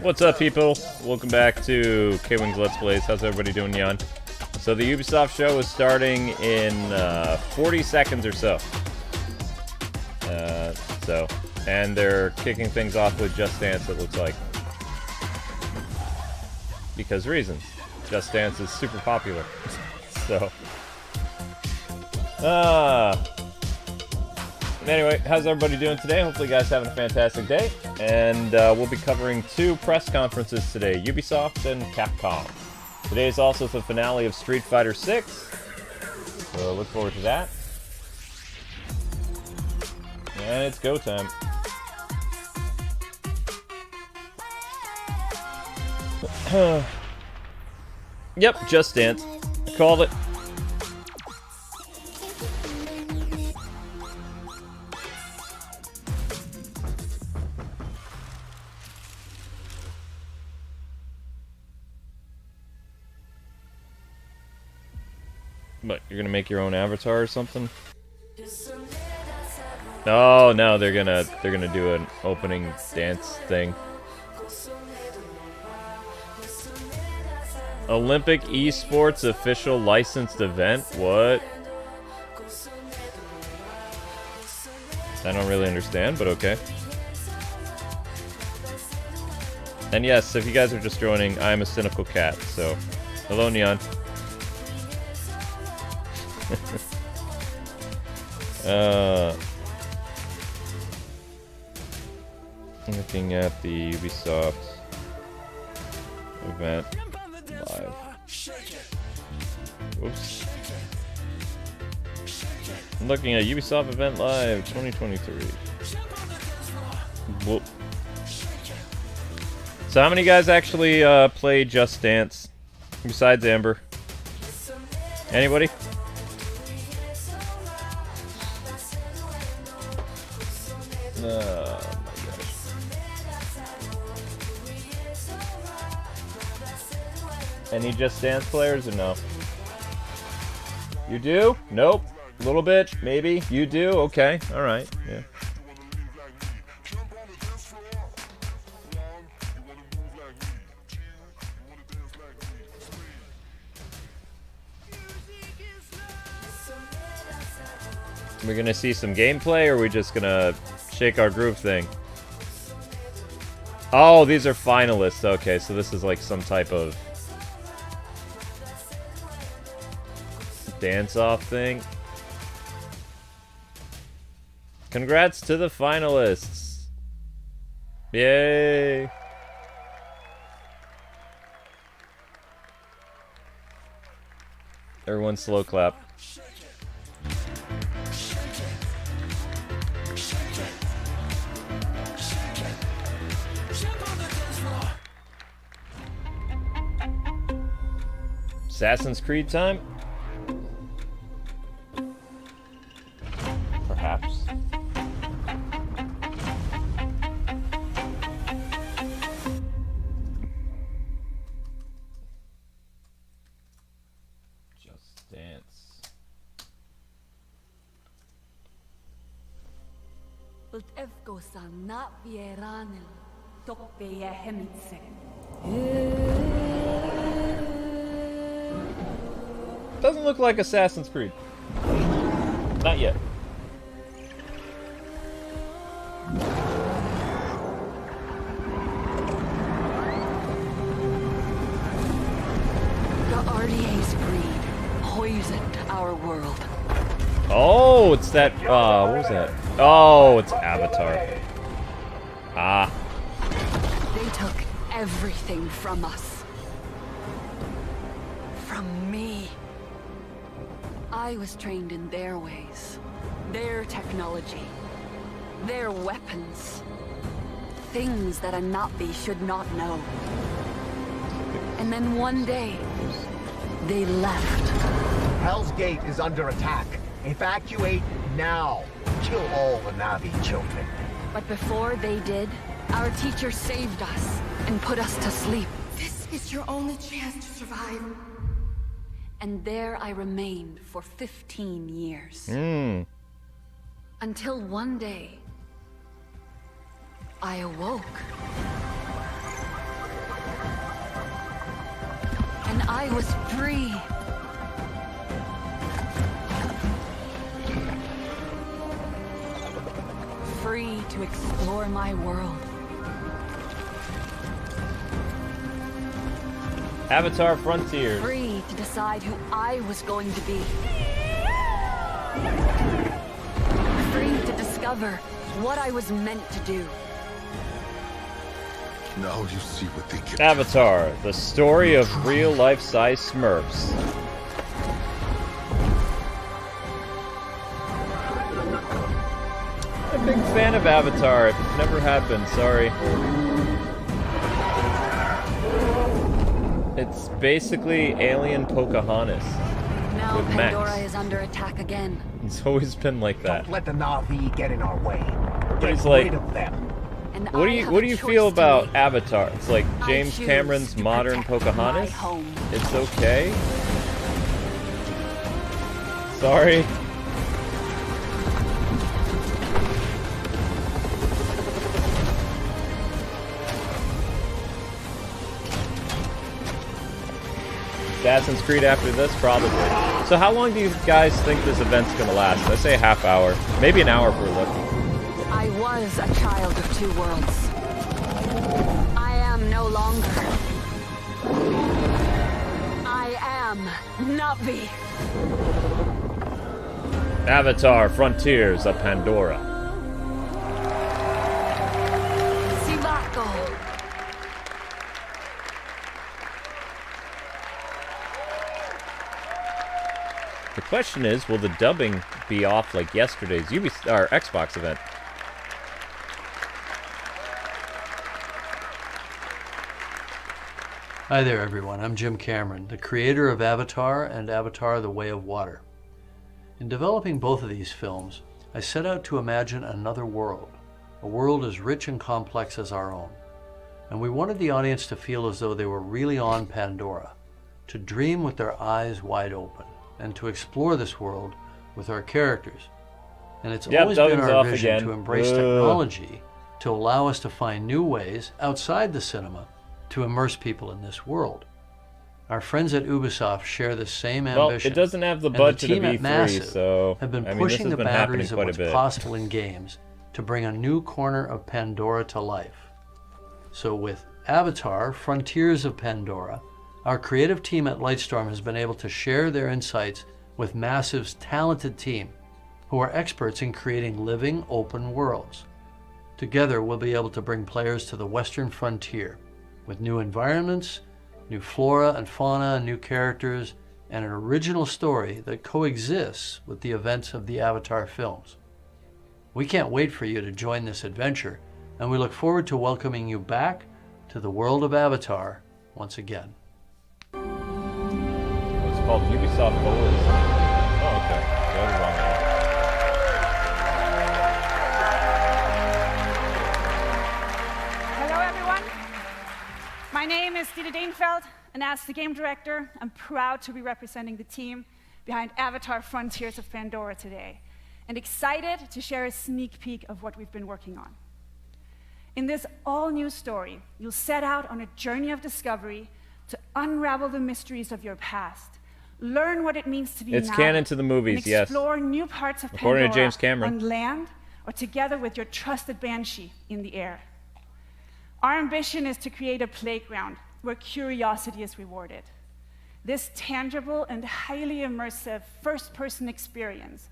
What's up, people? Welcome back to Kwingsletsplays. How's everybody doing, Jan? So the Ubisoft show is starting in 40 seconds or so. And they're kicking things off with Just Dance, it looks like. Because reasons. Just Dance is super popular. So. Anyway, how's everybody doing today? Hopefully you guys having a fantastic day. And we'll be covering two press conferences today, Ubisoft and Capcom. Today is also the finale of Street Fighter 6. So look forward to that. And it's go time. Yep, Just Dance. Called it. What, you're gonna make your own avatar or something? Oh no, they're gonna do an opening dance thing. Olympic Esports official licensed event? What? I don't really understand, but okay. And yes, if you guys are just joining, I'm a cynical cat, so hello, Neon. Looking at the Ubisoft event live. Whoops. I'm looking at Ubisoft event live 2023. Whoop. So how many guys actually play Just Dance besides Amber? Anybody? Oh my gosh. Any Just Dance players or no? You do? Nope. A little bit, maybe. You do? Okay. Alright. Yeah. We're gonna see some gameplay, or are we just gonna shake our groove thing? Oh, these are finalists. Okay, so this is like some type of dance-off thing. Congrats to the finalists. Yay. Everyone slow clap. Assassin's Creed time? Perhaps. Just Dance. Doesn't look like Assassin's Creed. Not yet. The RDA's greed poisoned our world. Oh, it's that, what was that? Oh, it's Avatar. Ah. They took everything from us. From me. I was trained in their ways, their technology, their weapons. Things that a Navi should not know. And then one day, they left. Hell's Gate is under attack. Evacuate now. Kill all the Navi children. But before they did, our teacher saved us and put us to sleep. This is your only chance to survive. And there I remained for 15 years. Until one day, I awoke. And I was free. Free to explore my world. Avatar Frontiers. Free to decide who I was going to be. Free to discover what I was meant to do. Now you see what they get. Avatar, the story of real life-size Smurfs. I'm a big fan of Avatar. I've never have been, sorry. It's basically alien Pocahontas. Now With Pandora Max. is under attack again. It's always been like that. Don't let the Na'vi get in our way. But he's Get like, rid of them. And what do I you have what a do you choice feel to about make. Avatar? It's like I James choose Cameron's to modern protect Pocahontas. my home. It's okay. Sorry. Assassin's Creed after this? Probably. So how long do you guys think this event's gonna last? I say a half hour. Maybe an hour if we're lucky. I was a child of two worlds. I am no longer. I am Na'vi. Avatar Frontiers of Pandora. Sivako. The question is, will the dubbing be off like yesterday's Xbox event? Hi there everyone, I'm Jim Cameron, the creator of Avatar and Avatar: The Way of Water. In developing both of these films, I set out to imagine another world, a world as rich and complex as our own. And we wanted the audience to feel as though they were really on Pandora, to dream with their eyes wide open, and to explore this world with our characters. And it's Yep, always been dubbing's our off vision again. to embrace Ugh. technology to allow us to find new ways outside the cinema to immerse people in this world. Our friends at Ubisoft share the same Well, ambition. it doesn't have the and budget team of at E3, Massive so have been I mean, this pushing has the been happening boundaries of quite a what's bit. possible in games to bring a new corner of Pandora to life. So with Avatar: Frontiers of Pandora, our creative team at Lightstorm has been able to share their insights with Massive's talented team, who are experts in creating living, open worlds. Together, we'll be able to bring players to the Western frontier with new environments, new flora and fauna, new characters, and an original story that coexists with the events of the Avatar films. We can't wait for you to join this adventure, and we look forward to welcoming you back to the world of Avatar once again. It's called Ubisoft Goals. Oh, okay. Go the wrong way. Hello, everyone. My name is Dieter Deenfeld, and as the game director, I'm proud to be representing the team behind Avatar: Frontiers of Pandora today, and excited to share a sneak peek of what we've been working on. In this all-new story, you'll set out on a journey of discovery to unravel the mysteries of your past, learn what it means to be It's Na'vi, canon to the movies, and yes. explore new parts of According to Pandora James Cameron. on land or together with your trusted Banshee in the air. Our ambition is to create a playground where curiosity is rewarded. This tangible and highly immersive first-person experience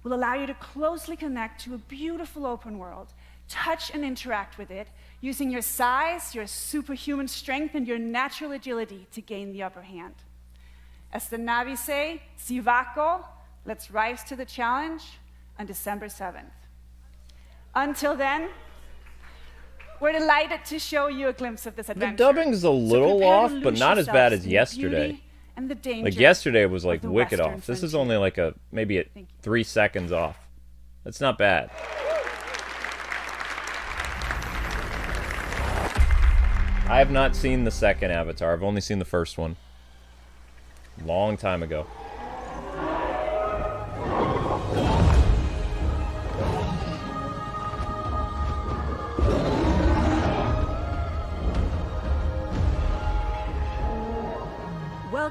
will allow you to closely connect to a beautiful open world, touch and interact with it, using your size, your superhuman strength, and your natural agility to gain the upper hand. As the Na'vi say, Sivako, let's rise to the challenge on December 7th. Until then, we're delighted to show you a glimpse of this The adventure. dubbing's a little prepare to off, but lose not as bad yourselves as in the yesterday. beauty and the Like danger yesterday was like of the wicked Western off. This is frontier. only like maybe Thank you. 3 seconds off. That's not bad. I have not seen the second Avatar. I've only seen the first one. Long time ago.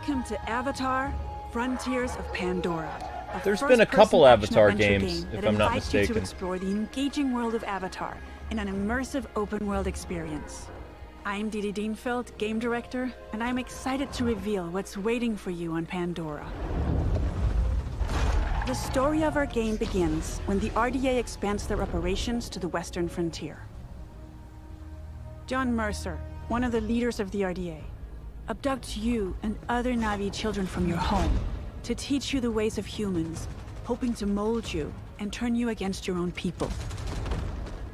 Welcome to Avatar: Frontiers of Pandora. There's been a couple Avatar games, if I'm not You to mistaken. explore the engaging world of Avatar in an immersive open-world experience. I'm Didi Dienfeld, game director, and I'm excited to reveal what's waiting for you on Pandora. The story of our game begins when the RDA expands their operations to the western frontier. John Mercer, one of the leaders of the RDA, abducts you and other Na'vi children from your home to teach you the ways of humans, hoping to mold you and turn you against your own people.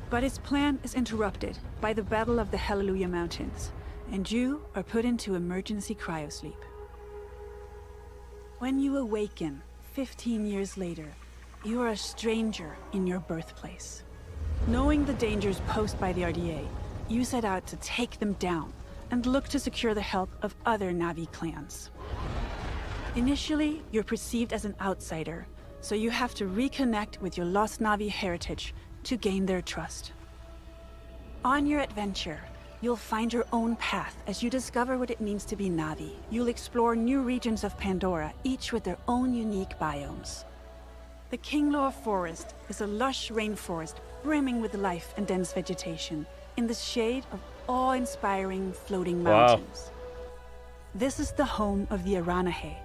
But his plan is interrupted by the Battle of the Hallelujah Mountains, and you are put into emergency cryosleep. When you awaken, 15 years later, you are a stranger in your birthplace. Knowing the dangers posed by the RDA, you set out to take them down and look to secure the help of other Na'vi clans. Initially, you're perceived as an outsider, so you have to reconnect with your lost Na'vi heritage to gain their trust. On your adventure, you'll find your own path as you discover what it means to be Na'vi. You'll explore new regions of Pandora, each with their own unique biomes. The Kinglor Forest is a lush rainforest brimming with life and dense vegetation in the shade of awe-inspiring floating mountains. This is the home of the Aranahe,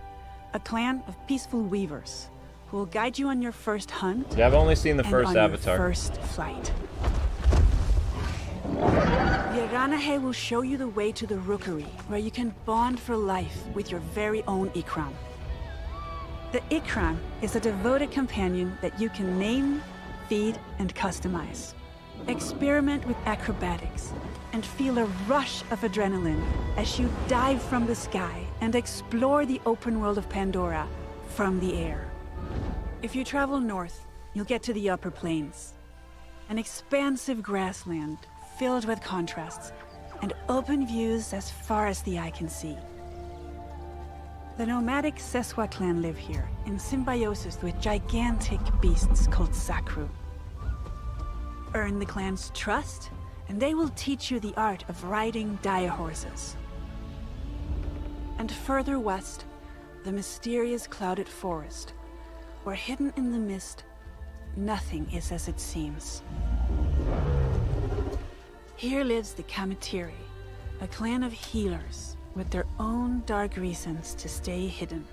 a clan of peaceful weavers who will guide you on your first hunt. Yeah, I've only seen the and first on Avatar. Your first flight. The Aranahe will show you the way to the Rookery, where you can bond for life with your very own Ikram. The Ikram is a devoted companion that you can name, feed, and customize. Experiment with acrobatics and feel a rush of adrenaline as you dive from the sky and explore the open world of Pandora from the air. If you travel north, you'll get to the upper plains, an expansive grassland filled with contrasts and open views as far as the eye can see. The nomadic Seswa clan live here in symbiosis with gigantic beasts called Sakru. Earn the clan's trust, and they will teach you the art of riding dire horses. And further west, the mysterious clouded forest, where hidden in the mist, nothing is as it seems. Here lives the Kamatiri, a clan of healers with their own dark reasons to stay hidden.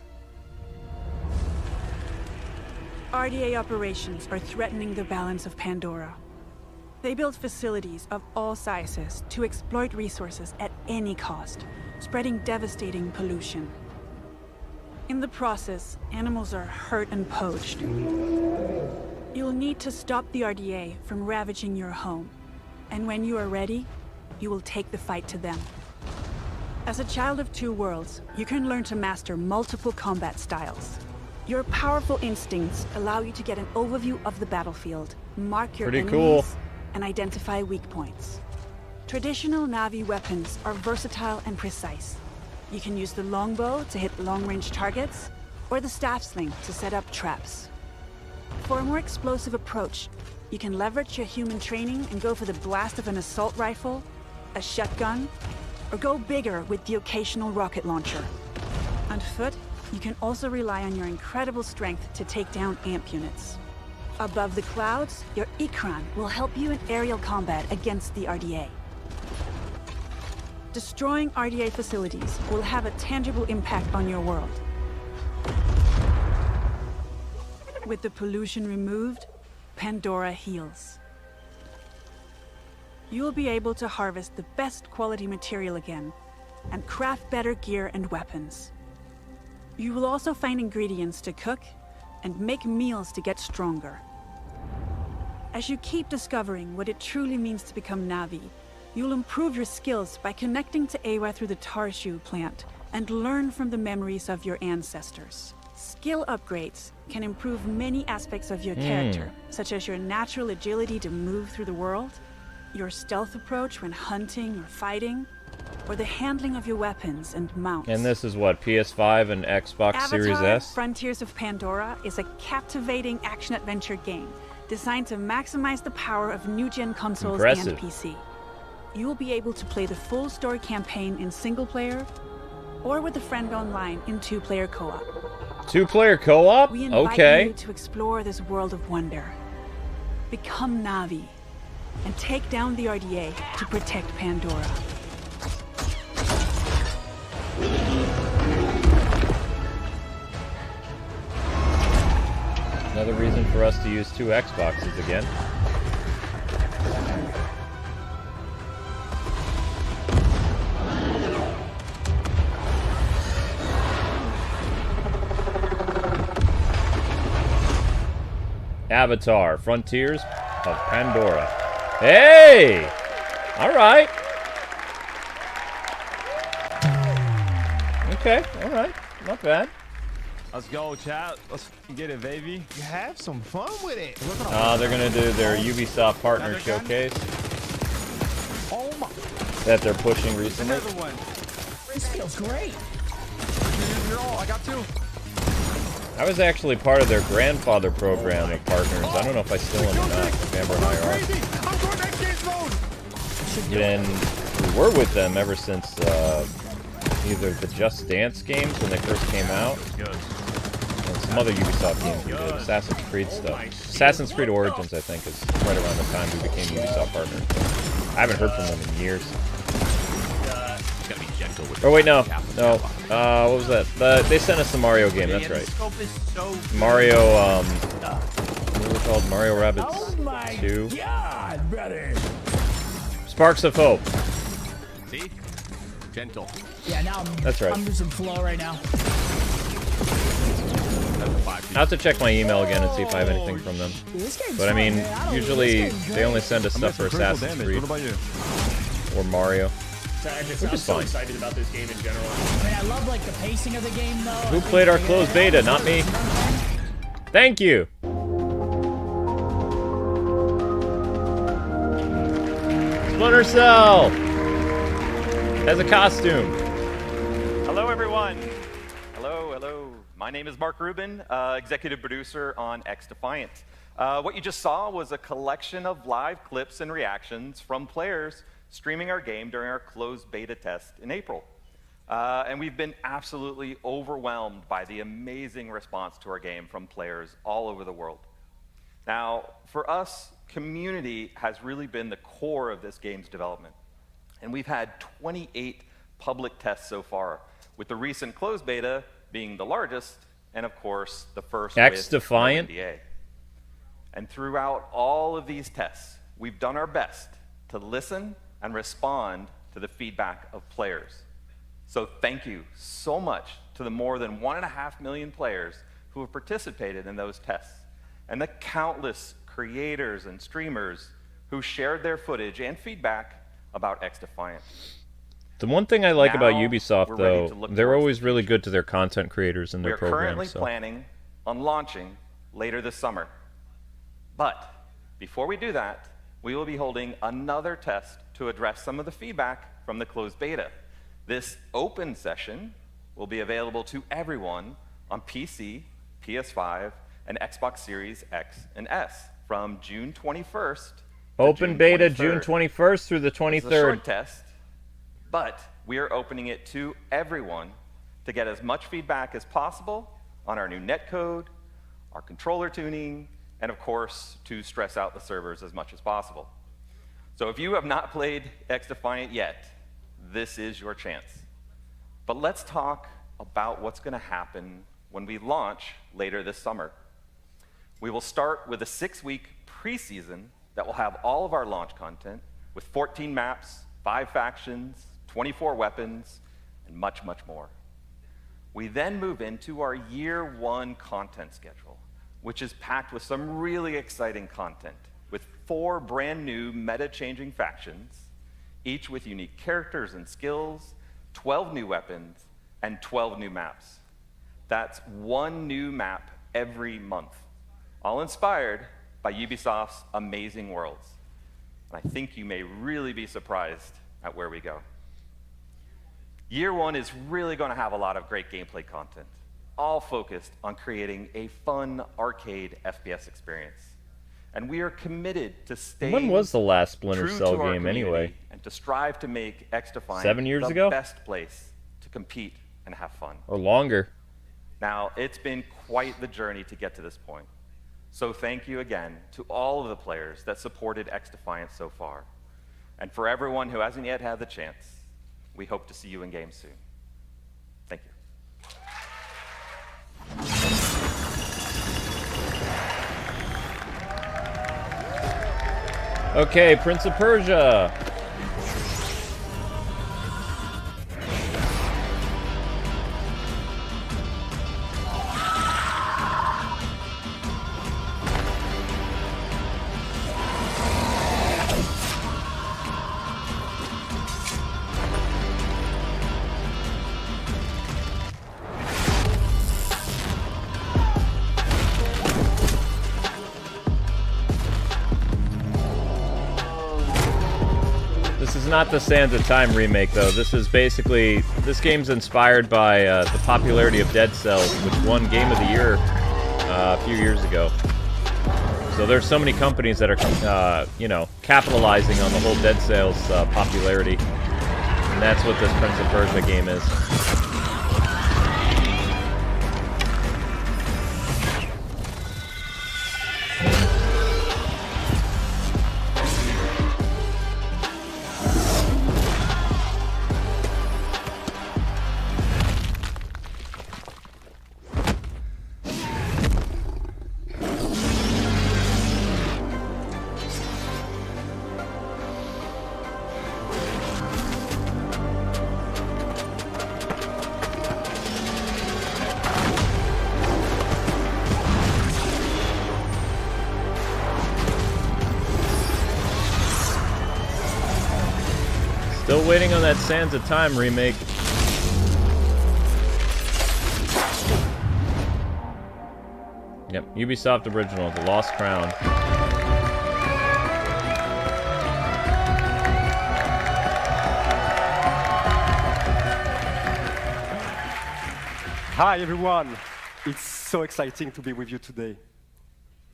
RDA operations are threatening the balance of Pandora. They build facilities of all sizes to exploit resources at any cost, spreading devastating pollution. In the process, animals are hurt and poached. You'll need to stop the RDA from ravaging your home, and when you are ready, you will take the fight to them. As a child of two worlds, you can learn to master multiple combat styles. Your powerful instincts allow you to get an overview of the battlefield, mark your enemies, cool. and identify weak points. Traditional Na'vi weapons are versatile and precise. You can use the longbow to hit long-range targets, or the staff sling to set up traps. For a more explosive approach, you can leverage your human training and go for the blast of an assault rifle, a shotgun, or go bigger with the occasional rocket launcher. On foot, you can also rely on your incredible strength to take down AMP units. Above the clouds, your Ikran will help you in aerial combat against the RDA. Destroying RDA facilities will have a tangible impact on your world. With the pollution removed, Pandora heals. You will be able to harvest the best quality material again, and craft better gear and weapons. You will also find ingredients to cook, and make meals to get stronger. As you keep discovering what it truly means to become Na'vi, you'll improve your skills by connecting to Awa through the Tarshu plant, and learn from the memories of your ancestors. Skill upgrades can improve many aspects of your character, such as your natural agility to move through the world, your stealth approach when hunting or fighting, or the handling of your weapons and mounts. And this is what, PS5 and Xbox Avatar: Series S? Frontiers of Pandora is a captivating action-adventure game designed to maximize the power of new-gen consoles and PC. You will be able to play the full story campaign in single player, or with a friend online in 2-player co-op. 2-player co-op? We invite Okay. you to explore this world of wonder. Become Na'vi and take down the RDA to protect Pandora. Another reason for us to use 2 Xboxes again. Avatar, Frontiers of Pandora. Hey! Alright. Okay, alright. Not bad. Let's go, chat. Let's get it, baby. Have some fun with it. They're gonna do their Ubisoft partner showcase Oh my. that they're pushing recently. Another one. This feels great. I got 2. I was actually part of their grandfather program of partners. I don't know if I still am or not. Amber and I are. I'm going next game's mode. We were with them ever since either the Just Dance games when they first came out, and some other Ubisoft games we did, Assassin's Creed stuff. Assassin's Creed Origins, I think, is right around the time we became Ubisoft partners. I haven't heard from them in years. Oh wait, no. What was that? They sent us the Mario game. That's right. Mario. What was it called? Mario Rabbids 2. God, brother. Sparks of Hope. See? Gentle. Yeah, now That's right. I'm losing flow right now. I'll have to check my email again and see if I have anything from them. Dude, this game's But I fun, mean, man. I don't know, usually this game's they great. only send us stuff for Assassin's Creed What about you? or Mario. I'm is so fine. excited about this game in general. I mean, I love like the pacing of the game though. Who played our closed beta? Not me. Thank you. Splinter Cell has a costume. Hello, everyone. Hello. My name is Mark Rubin, executive producer on Xdefiant. What you just saw was a collection of live clips and reactions from players streaming our game during our closed beta test in April. And we've been absolutely overwhelmed by the amazing response to our game from players all over the world. Now, for us, community has really been the core of this game's development. And we've had 28 public tests so far, with the recent closed beta being the largest, and of course, the first Xdefiant? with no NDA. And throughout all of these tests, we've done our best to listen and respond to the feedback of players. So thank you so much to the more than 1.5 million players who have participated in those tests, and the countless creators and streamers who shared their footage and feedback about Xdefiant. The one thing I like about Now, Ubisoft, we're ready to though, look they're towards always the really good to their content creators and We their are currently programs. So. planning on launching later this summer. But before we do that, we will be holding another test to address some of the feedback from the closed beta. This open session will be available to everyone on PC, PS5, and Xbox Series X and S from June 21st. Open June beta 23rd. June 21st through the It's a 23rd. short test, but we are opening it to everyone to get as much feedback as possible on our new netcode, our controller tuning, and of course, to stress out the servers as much as possible. So if you have not played Xdefiant yet, this is your chance. But let's talk about what's going to happen when we launch later this summer. We will start with a 6-week preseason that will have all of our launch content with 14 maps, 5 factions, 24 weapons, and much, much more. We then move into our year 1 content schedule, which is packed with some really exciting content, with 4 brand new meta-changing factions, each with unique characters and skills, 12 new weapons, and 12 new maps. That's 1 new map every month, all inspired by Ubisoft's amazing worlds. And I think you may really be surprised at where we go. Year 1 is really going to have a lot of great gameplay content, all focused on creating a fun arcade FPS experience. And we are committed to staying When was the last Splinter true Cell to our game community anyway? and to strive to make Xdefiant 7 years the ago? best place to compete and have fun. Or longer. Now, it's been quite the journey to get to this point. So thank you again to all of the players that supported Xdefiant so far. And for everyone who hasn't yet had the chance, we hope to see you in game soon. Thank you. Okay, Prince of Persia. This is not the Sands of Time remake, though. This is basically... This game's inspired by the popularity of Dead Cells, which won Game of the Year a few years ago. So there's so many companies that are, you know, capitalizing on the whole Dead Cells popularity. And that's what this Prince of Persia game is. Still waiting on that Sands of Time remake. Yep, Ubisoft original, The Lost Crown. Hi everyone, it's so exciting to be with you today.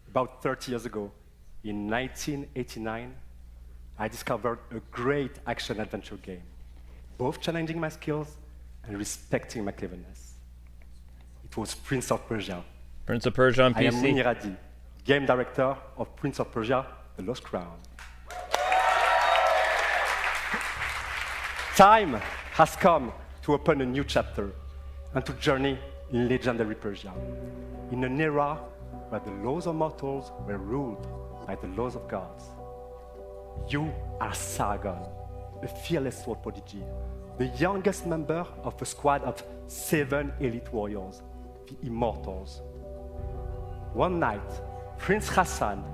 About 30 years ago, in 1989, I discovered a great action-adventure game, both challenging my skills and respecting my cleverness. It was Prince of Persia. Prince of Persia on PC. I am Mirage, game director of Prince of Persia, The Lost Crown. Time has come to open a new chapter and to journey in legendary Persia, in an era where the laws of mortals were ruled by the laws of gods. You are Sargon, a fearless sword prodigy, the youngest member of a squad of 7 elite warriors, the Immortals. One night, Prince Hassan,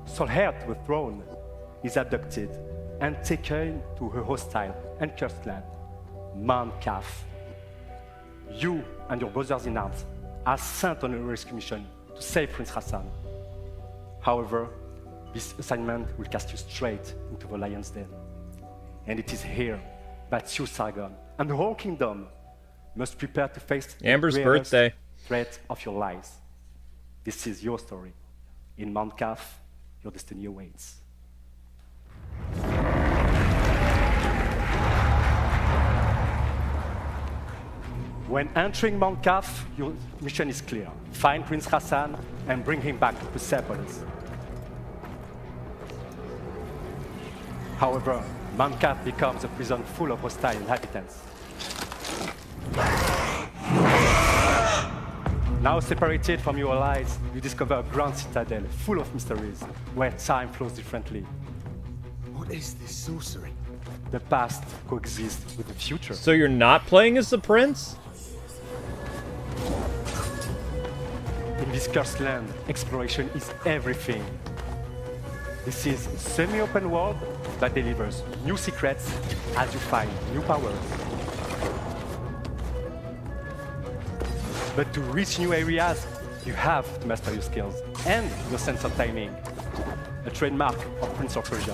sole heir to the throne, is abducted and taken to her hostile and cursed land, Mount Kaf. You and your brothers in arms are sent on a rescue mission to save Prince Hassan. However, this assignment will cast you straight into the lion's den. And it is here that you, Sargon, and the whole kingdom must prepare to face Amber's the greatest birthday threat of your lives. This is your story. In Mount Kaf, your destiny awaits. When entering Mount Kaf, your mission is clear. Find Prince Hassan and bring him back to Persepolis. However, Mount Kaf becomes a prison full of hostile inhabitants. Now separated from your allies, you discover a grand citadel full of mysteries, where time flows differently. What is this sorcery? The past coexists with the future. So you're not playing as the prince? In this cursed land, exploration is everything. This is a semi-open world that delivers new secrets as you find new powers. But to reach new areas, you have to master your skills and your sense of timing, a trademark of Prince of Persia.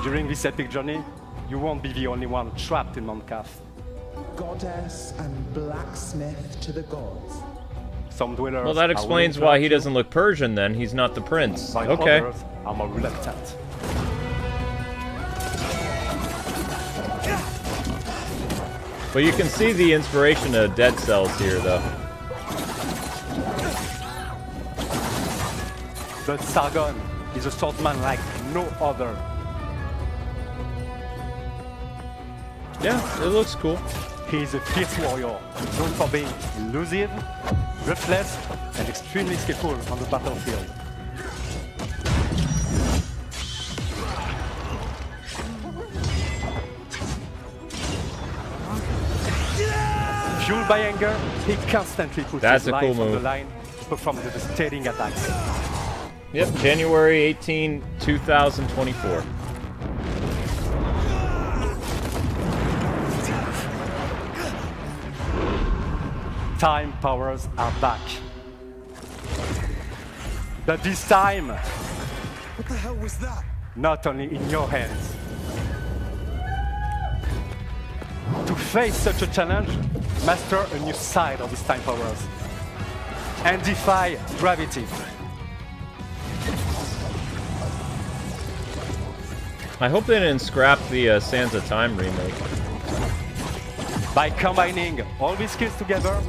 During this epic journey, you won't be the only one trapped in Mount Kaf. Goddess and blacksmith to the gods. Some dwellers Well, that explains why he doesn't look Persian then. He's not the prince. Okay. Others are more reluctant. But you can see the inspiration of Dead Cells here, though. But Sargon is a swordsman like no other. Yeah, it looks cool. He is a fierce warrior, known for being elusive, ruthless, and extremely skillful on the battlefield. Fueled by anger, he constantly puts his life on the line to perform devastating attacks. Yep, January 18, 2024. Time powers are back. But this time, What the hell was that? not only in your hands. To face such a challenge, master a new side of his time powers and defy gravity. I hope they didn't scrap the Sands of Time remake. By combining all these skills together,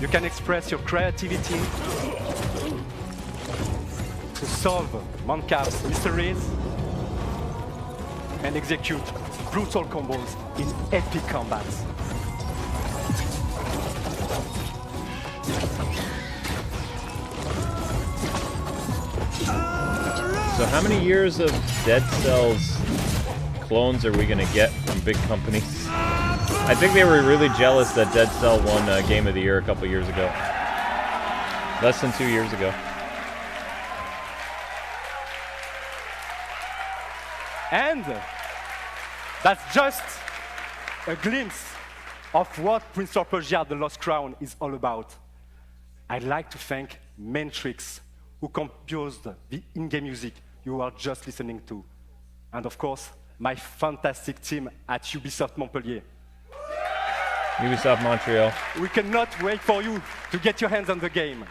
you can express your creativity to solve mancav's mysteries and execute brutal combos in epic combats. So how many years of Dead Cells clones are we gonna get from big companies? I think they were really jealous that Dead Cell won Game of the Year a couple years ago. Less than 2 years ago. And that's just a glimpse of what Prince of Persia: The Lost Crown is all about. I'd like to thank Matrix, who composed the in-game music you are just listening to. And of course, my fantastic team at Ubisoft Montpellier. Ubisoft Montreal. We cannot wait for you to get your hands on the game.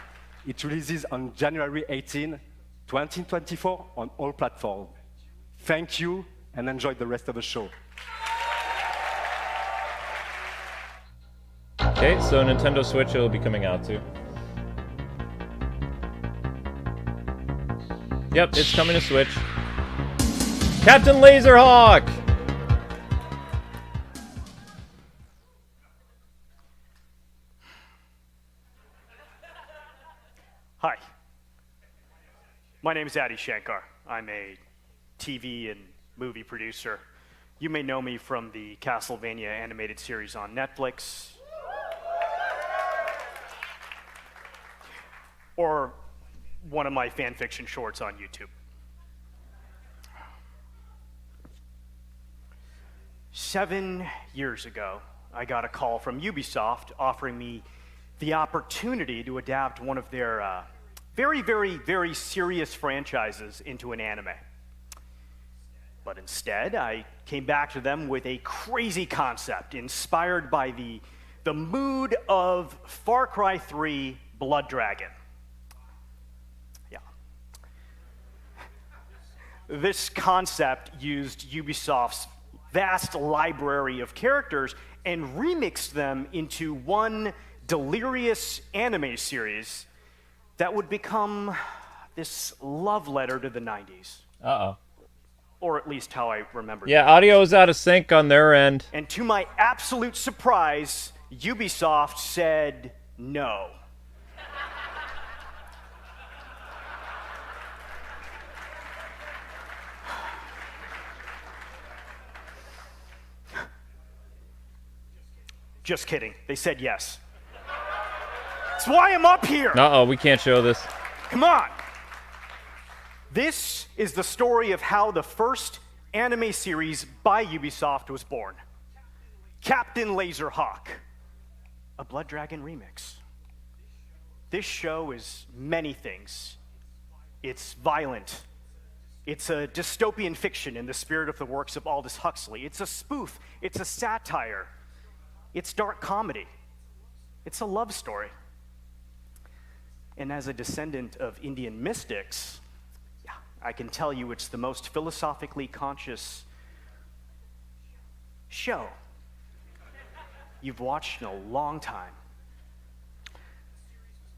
It releases on January 18, 2024 on all platforms. Thank you and enjoy the rest of the show. Okay, so Nintendo Switch it'll be coming out too. Yep, it's coming to Switch. Captain Laserhawk! Hi. My name is Adi Shankar. I'm a TV and movie producer. You may know me from the Castlevania animated series on Netflix. Or one of my fan fiction shorts on YouTube. 7 years ago, I got a call from Ubisoft offering me the opportunity to adapt one of their very, very, very serious franchises into an anime. But instead, I came back to them with a crazy concept inspired by the mood of Far Cry 3 Blood Dragon. Yeah. This concept used Ubisoft's vast library of characters and remixed them into one delirious anime series that would become this love letter to the 90s. Uh-oh. Or at least how I remember. Yeah, audio is out of sync on their end. And to my absolute surprise, Ubisoft said no. Just kidding. They said yes. That's why I'm up here. Uh-oh, we can't show this. Come on. This is the story of how the first anime series by Ubisoft was born. Captain Laserhawk, a Blood Dragon remix. This show is many things. It's violent. It's a dystopian fiction in the spirit of the works of Aldous Huxley. It's a spoof. It's a satire. It's dark comedy. It's a love story. And as a descendant of Indian mystics, I can tell you it's the most philosophically conscious show. you've watched in a long time.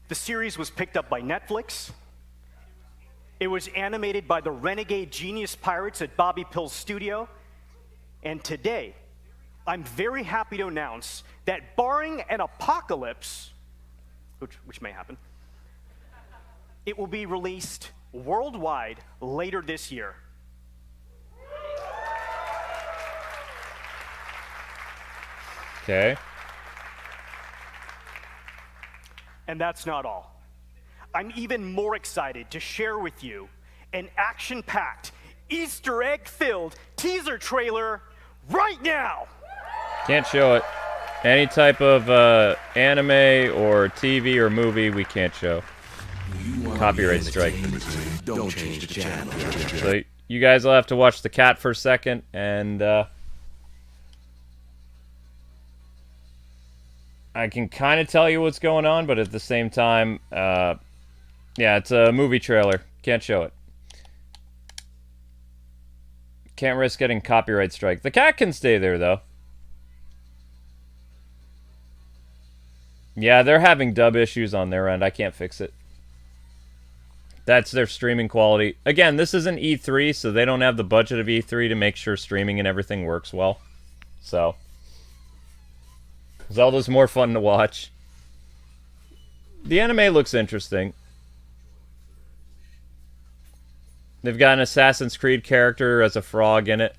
The series was picked up by Netflix. It was animated by the renegade genius pirates at Bobby Pill's studio. And today, I'm very happy to announce that barring an apocalypse, which may happen, it will be released worldwide later this year. Okay. And that's not all. I'm even more excited to share with you an action-packed, Easter egg-filled teaser trailer right now. Can't show it. Any type of anime or TV or movie, we can't show. Copyright strike. Don't change the channel. So you guys will have to watch the cat for a second, and I can kind of tell you what's going on, but at the same time, yeah, it's a movie trailer. Can't show it. Can't risk getting copyright strike. The cat can stay there, though. Yeah, they're having dub issues on their end. I can't fix it. That's their streaming quality. Again, this isn't E3, so they don't have the budget of E3 to make sure streaming and everything works well. So Zelda's more fun to watch. The anime looks interesting. They've got an Assassin's Creed character as a frog in it.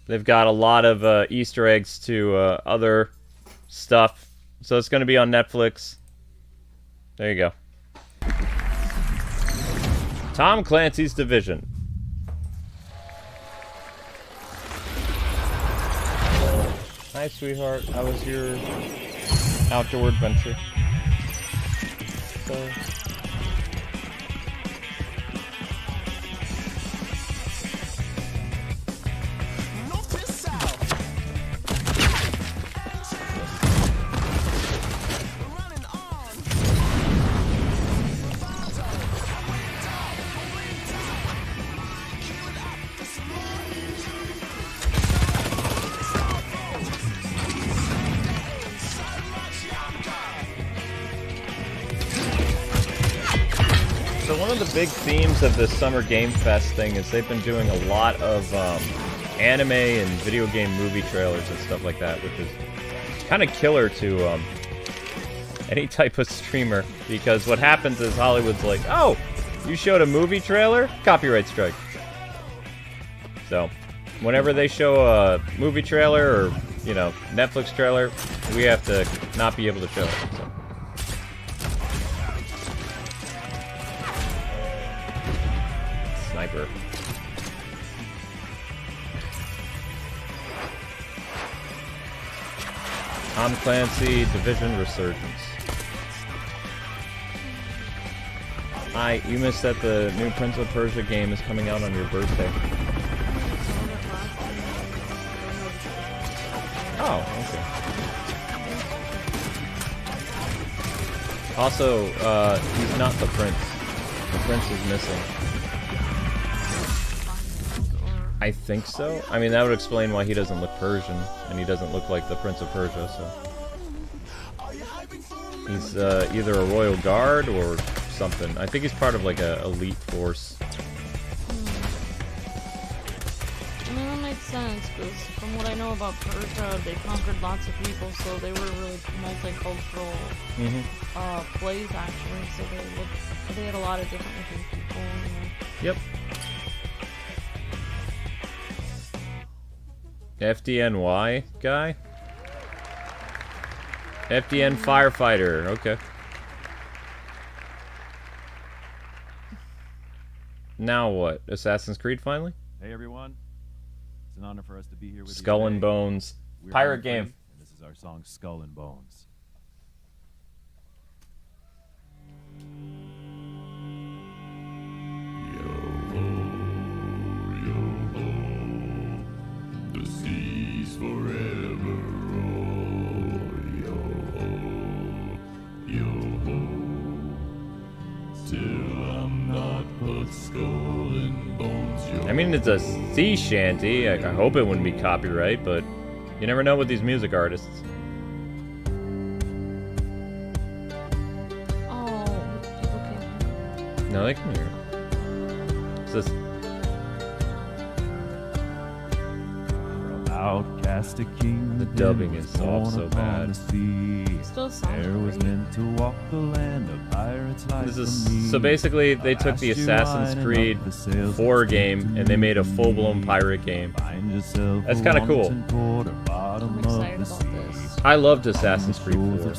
They've got a lot of Easter eggs to other stuff. So it's going to be on Netflix. There you go. Tom Clancy's Division. Hi, sweetheart. How was your outdoor adventure? So... one of the big themes of this Summer Game Fest thing is they've been doing a lot of anime and video game movie trailers and stuff like that, which is kind of killer to any type of streamer, because what happens is Hollywood's like, oh, you showed a movie trailer? Copyright strike. So, whenever they show a movie trailer or, you know, Netflix trailer, we have to not be able to show it. So. Sniper. Tom Clancy, Division, Resurgence. You missed that the new Prince of Persia game is coming out on your birthday. Oh, okay. Also, he's not the prince. The prince is missing. I think so. I mean, that would explain why he doesn't look Persian, and he doesn't look like the Prince of Persia, so... He's either a royal guard or something. I think he's part of, like, a elite force. I mean, that makes sense, because from what I know about Persia, they conquered lots of people, so they were really multicultural plays, actually, so they had a lot of different looking people, you know. Yep. FDNY guy? FDN firefighter, okay. Now what? Assassin's Creed finally? Hey everyone. It's an honor for us to be here with you. Skull and Bones. Pirate game. And this is our song Skull and Bones. The seas forever roll, yo-ho, yo-ho, till I'm not but skull and bones, yo-ho. I mean, it's a sea shanty. I hope it wouldn't be copyright, but You never know with these music artists. Oh, people can't. No, they can hear. It's this. Outcast a king. The dubbing is off so bad. Still sounds There was great. meant to walk the land of pirates like This is so basically they took the Assassin's Creed 4 game and they made a full-blown pirate game. That's kind of cool. I'm excited about this. I loved Assassin's Creed 4.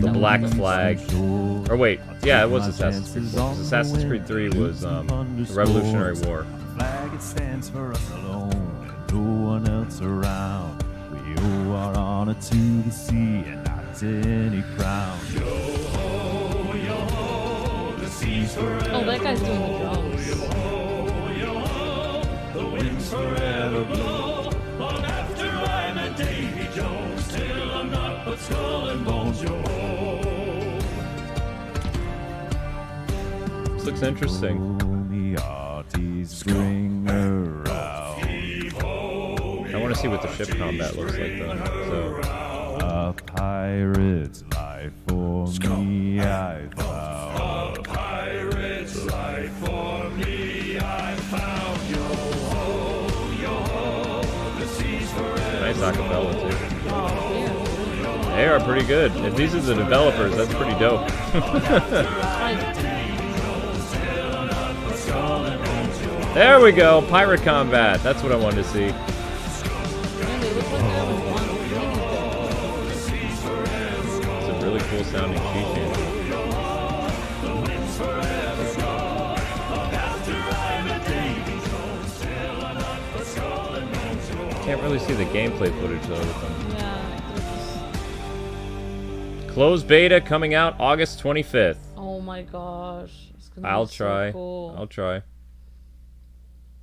The Black Flag. Or wait, yeah, it was Assassin's Creed 4. 'Cause Assassin's Creed 3 was the Revolutionary War. Flag, it stands for us alone and no one else around. We owe our honor to the sea and not to any crown. Yo ho, yo ho, the seas forever. Oh, that guy's doing the drums. Yo ho, the winds forever blow. Long after I'm a Davy Jones, till I'm not but skull and bones. Yo ho. This looks interesting. Bring her out. I want to see what the ship combat looks like though. A pirate's life for me I found. A pirate's life for me I found. Yo ho, yo ho, the seas forever. Nice acapella too. They are pretty good. If these are the developers, that's pretty dope. There we go, pirate combat. That's what I wanted to see. It's a really cool sounding cheat sheet. Can't really see the gameplay footage though with them. Yeah. Closed beta coming out August 25th. Oh my gosh. It's gonna I'll be try. So cool. I'll try.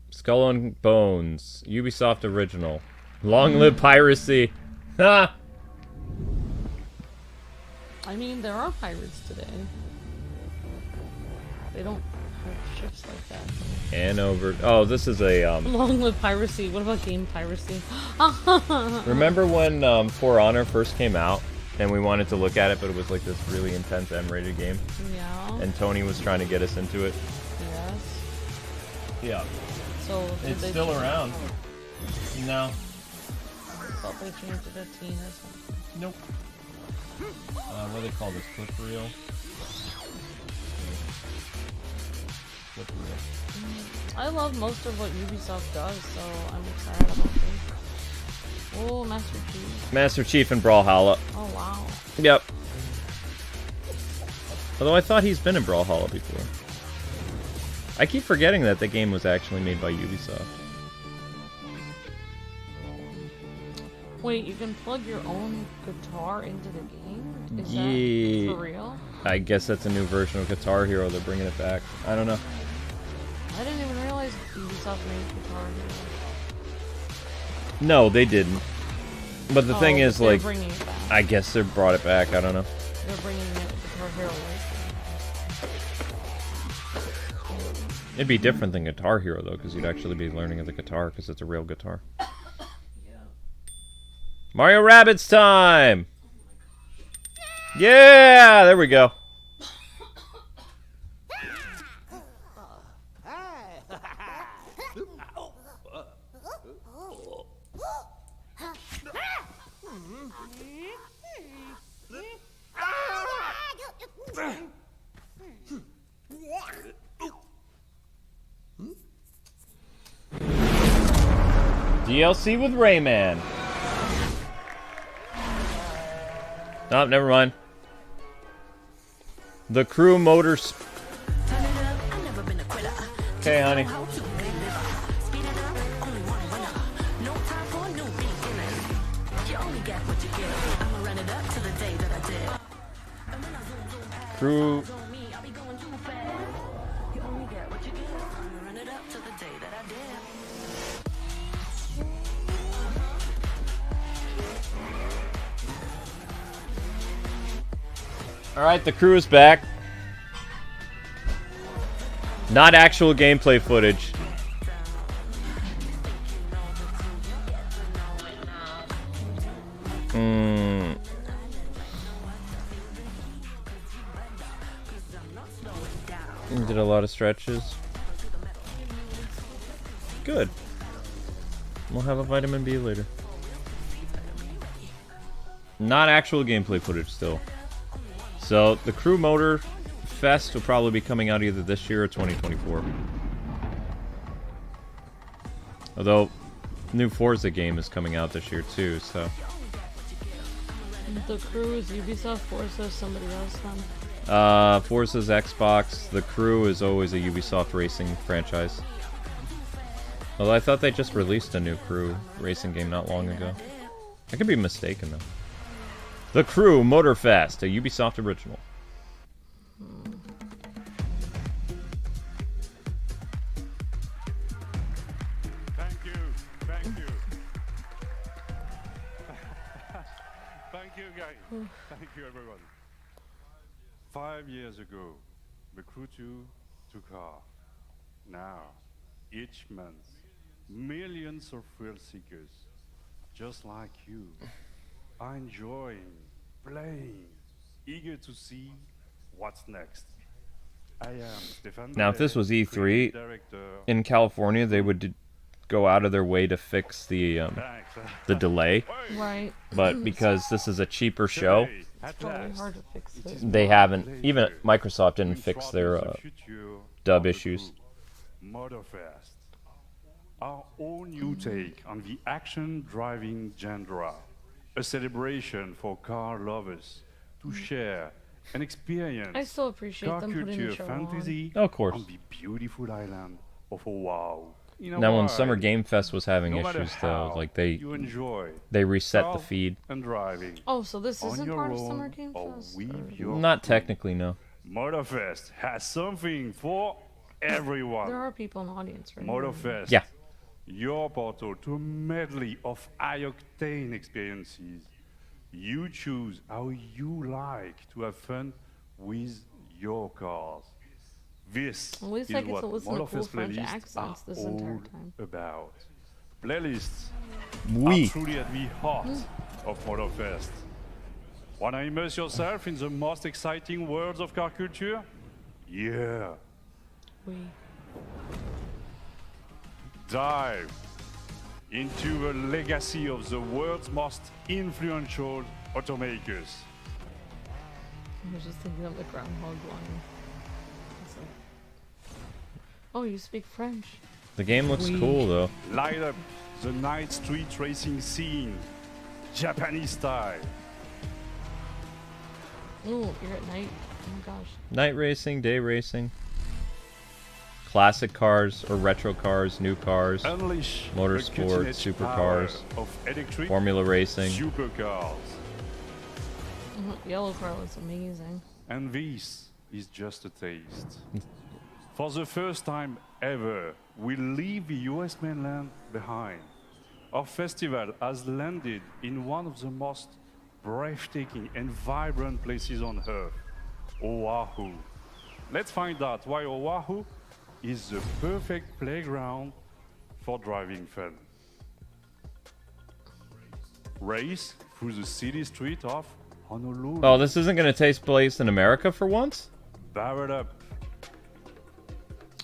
Skull and Bones, Ubisoft original. Long live piracy. Ha! I mean, there are pirates today. They don't have ships like that. And over. Oh, this is a. Long live piracy. What about game piracy? Remember when For Honor first came out, and we wanted to look at it, but it was like this really intense M-rated game. Yeah. And Tony was trying to get us into it. Yes. Yeah. So It's still around. No. I thought they changed it to teen or something. Nope. What do they call this? Clip reel? Clip reel. I love most of what Ubisoft does, so I'm excited about this. Oh, Master Chief. Master Chief and Brawlhalla. Oh, wow. Yep. Although I thought he's been in Brawlhalla before. I keep forgetting that the game was actually made by Ubisoft. Wait, you can plug your own guitar into the game? Is Yeah. that for real? I guess that's a new version of Guitar Hero. They're bringing it back. I don't know. I didn't even realize Ubisoft made Guitar Hero. No, they didn't. But the thing is, they're like, bringing it back. I guess they brought it back. I don't know. They're bringing it Guitar Hero, right? It'd be different than Guitar Hero, though, because you'd actually be learning the guitar, because it's a real guitar. Mario Rabbids time! Yeah! There we go. DLC with Rayman. Oh, never mind. The Crew Motors. Okay, honey. Crew. Alright, the crew is back. Not actual gameplay footage. Did a lot of stretches. Good. We'll have a vitamin B later. Not actual gameplay footage still. So the Crew Motor Fest will probably be coming out either this year or 2024. Although, new Forza game is coming out this year too, so. The Crew is Ubisoft, Forza is somebody else then? Forza's Xbox, the Crew is always a Ubisoft racing franchise. Although I thought they just released a new Crew racing game not long ago. I could be mistaken though. The Crew Motorfest, a Ubisoft original. Thank you. Thank you, guys. Thank you, everyone. 5 years ago, the Crew 2 took off. Now, each month, millions of thrill seekers, just like you, are enjoying, playing, eager to see what's next. I am Xdefiant. Now, if this was E3 in California, they would go out of their way to fix the delay. Right. But because this is a cheaper show, It's probably hard to fix this. they haven't. Even Microsoft didn't fix their dub issues. Motorfest, our own new take on the action-driving genre, a celebration for car lovers to share and experience I still appreciate car them putting the culture show fantasy on. Of course. on the beautiful island of Oahu. Now, when Summer Game Fest was having no matter issues, though, how like you enjoy they reset the golf feed. and driving Oh, so this on isn't your part of own Summer Game or Fest? with your Not crew. technically, no. Motorfest has something for everyone. There are people in the audience right Motorfest, Yeah. your portal to a medley of high-octane experiences. You choose how you like to have fun with your cars. This At least is I get what to listen to cool Motorfest French playlists accents are this entire all time. about. Playlists Oui. are truly at the heart of Motorfest. Wanna immerse yourself in the most exciting worlds of car culture? Yeah. Oui. Dive into the legacy of the world's most influential automakers. I was just thinking of the groundhog line. It's like, oh, you speak French. The game looks Oui. cool, though. Light up the night street racing scene, Japanese style. Ooh, you're at night. Oh my gosh. Night racing, day racing. Classic cars or retro cars, new cars, Unleash the motorsport, cutting-edge supercars, power of electric Formula racing. supercars. Yellow car was amazing. And this is just a taste. For the first time ever, we leave the US mainland behind. Our festival has landed in one of the most breathtaking and vibrant places on Earth, Oahu. Let's find out why Oahu is the perfect playground for driving fun. Race through the city street of Honolulu. Oh, this isn't going to take place in America for once? Barrel up.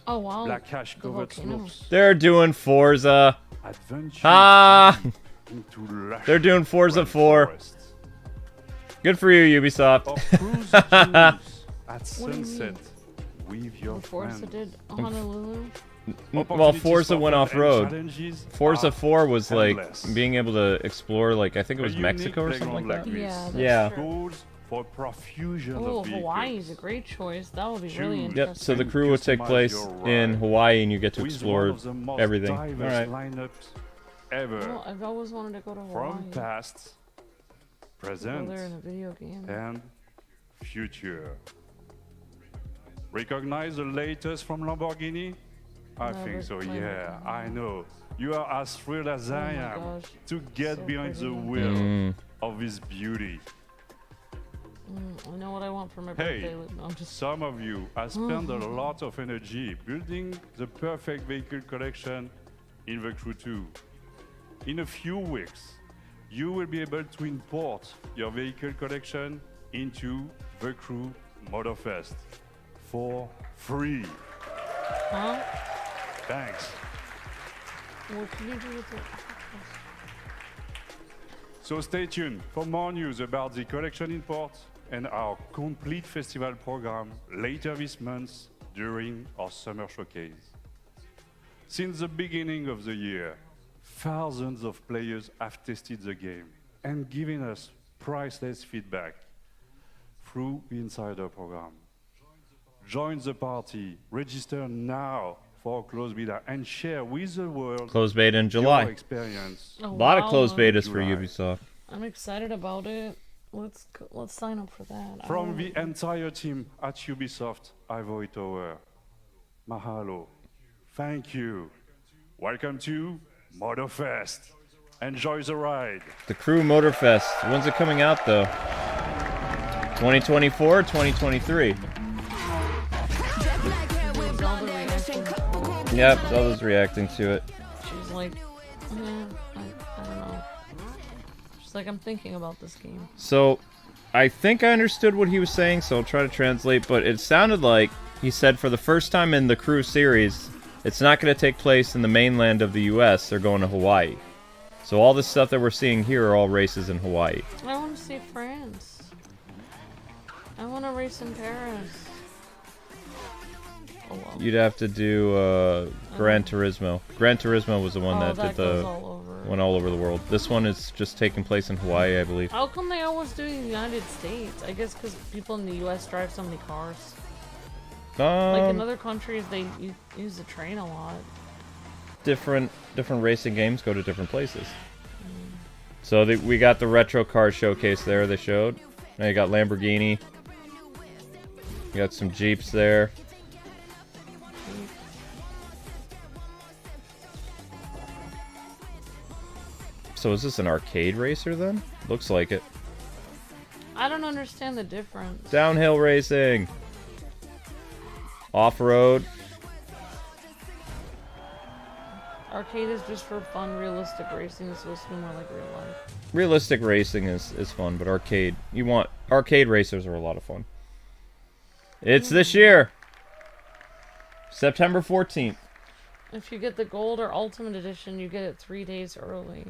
Oh wow. Black cash The covered volcano. slopes. They're doing Forza. Adventure Ah! into lush They're doing Forza 4. forests. Good for you, Ubisoft. Or cruise the dunes at What do you sunset with your Forza friends. did Honolulu. Well, Opportunities Forza for went fun off and road. challenges Forza are 4 was like endless. being able to explore, like, I think it A was unique Mexico or something like playground that. this Yeah, that's Yeah. true. goes for a profusion Oh, of vehicles. Hawaii is a great choice. That would be really Choose. interesting. Yep, so the And crew will take customize place your in ride Hawaii and you get to with explore one of the most everything. diverse Alright. lineups ever. Well, I've always wanted to go to Hawaii. From past, Go present, there in a video game. and future. Recognize the latest from Lamborghini? I Never think so, played yeah, Lamborghini. I know. You are as thrilled as Oh I my am gosh, to get so behind pretty. the wheel Mm. of this beauty. I know what I want for my Hey, birthday. No, I'm just. some of you have spent a lot of energy building the perfect vehicle collection in the Crew 2. In a few weeks, you will be able to import your vehicle collection into the Crew Motorfest for free. Huh? Thanks. What can you do with it? So stay tuned for more news about the collection import and our complete festival program later this month during our summer showcase. Since the beginning of the year, thousands of players have tested the game and given us priceless feedback through the Insider program. Join the party, register now for closed beta and share with the world Closed beta in July. your experience. A lot of closed betas for July. Ubisoft. I'm excited about it. Let's sign up for that. From the entire team at Ubisoft Ivory Tower, mahalo, thank you. Welcome to motorfest. Enjoy the ride. The Crew Motorfest. When's it coming out though? 2024 or 2023? Yep, Zelda's reacting to it. She's like, yeah, I don't know. She's like, I'm thinking about this game. So, I think I understood what he was saying, so I'll try to translate, but it sounded like he said for the first time in the Crew series, it's not going to take place in the mainland of the US, they're going to Hawaii. So all this stuff that we're seeing here are all races in Hawaii. I want to see France. I want to race in Paris. Oh, well. You'd have to do Gran Turismo. Gran Turismo was the one that did the went all over the world. This one is just taking place in Hawaii, I believe. How come they always do in the United States? I guess because people in the US drive so many cars. Like in other countries, they use the train a lot. Different racing games go to different places. So we got the retro car showcase there. They showed. Now you got Lamborghini. You got some Jeeps there. So is this an arcade racer then? Looks like it. I don't understand the difference. Downhill racing. Off-road. Arcade is just for fun. Realistic racing is supposed to be more like real life. Realistic racing is fun, but arcade racers are a lot of fun. It's this year. September 14th. If you get the gold or ultimate edition, you get it 3 days early.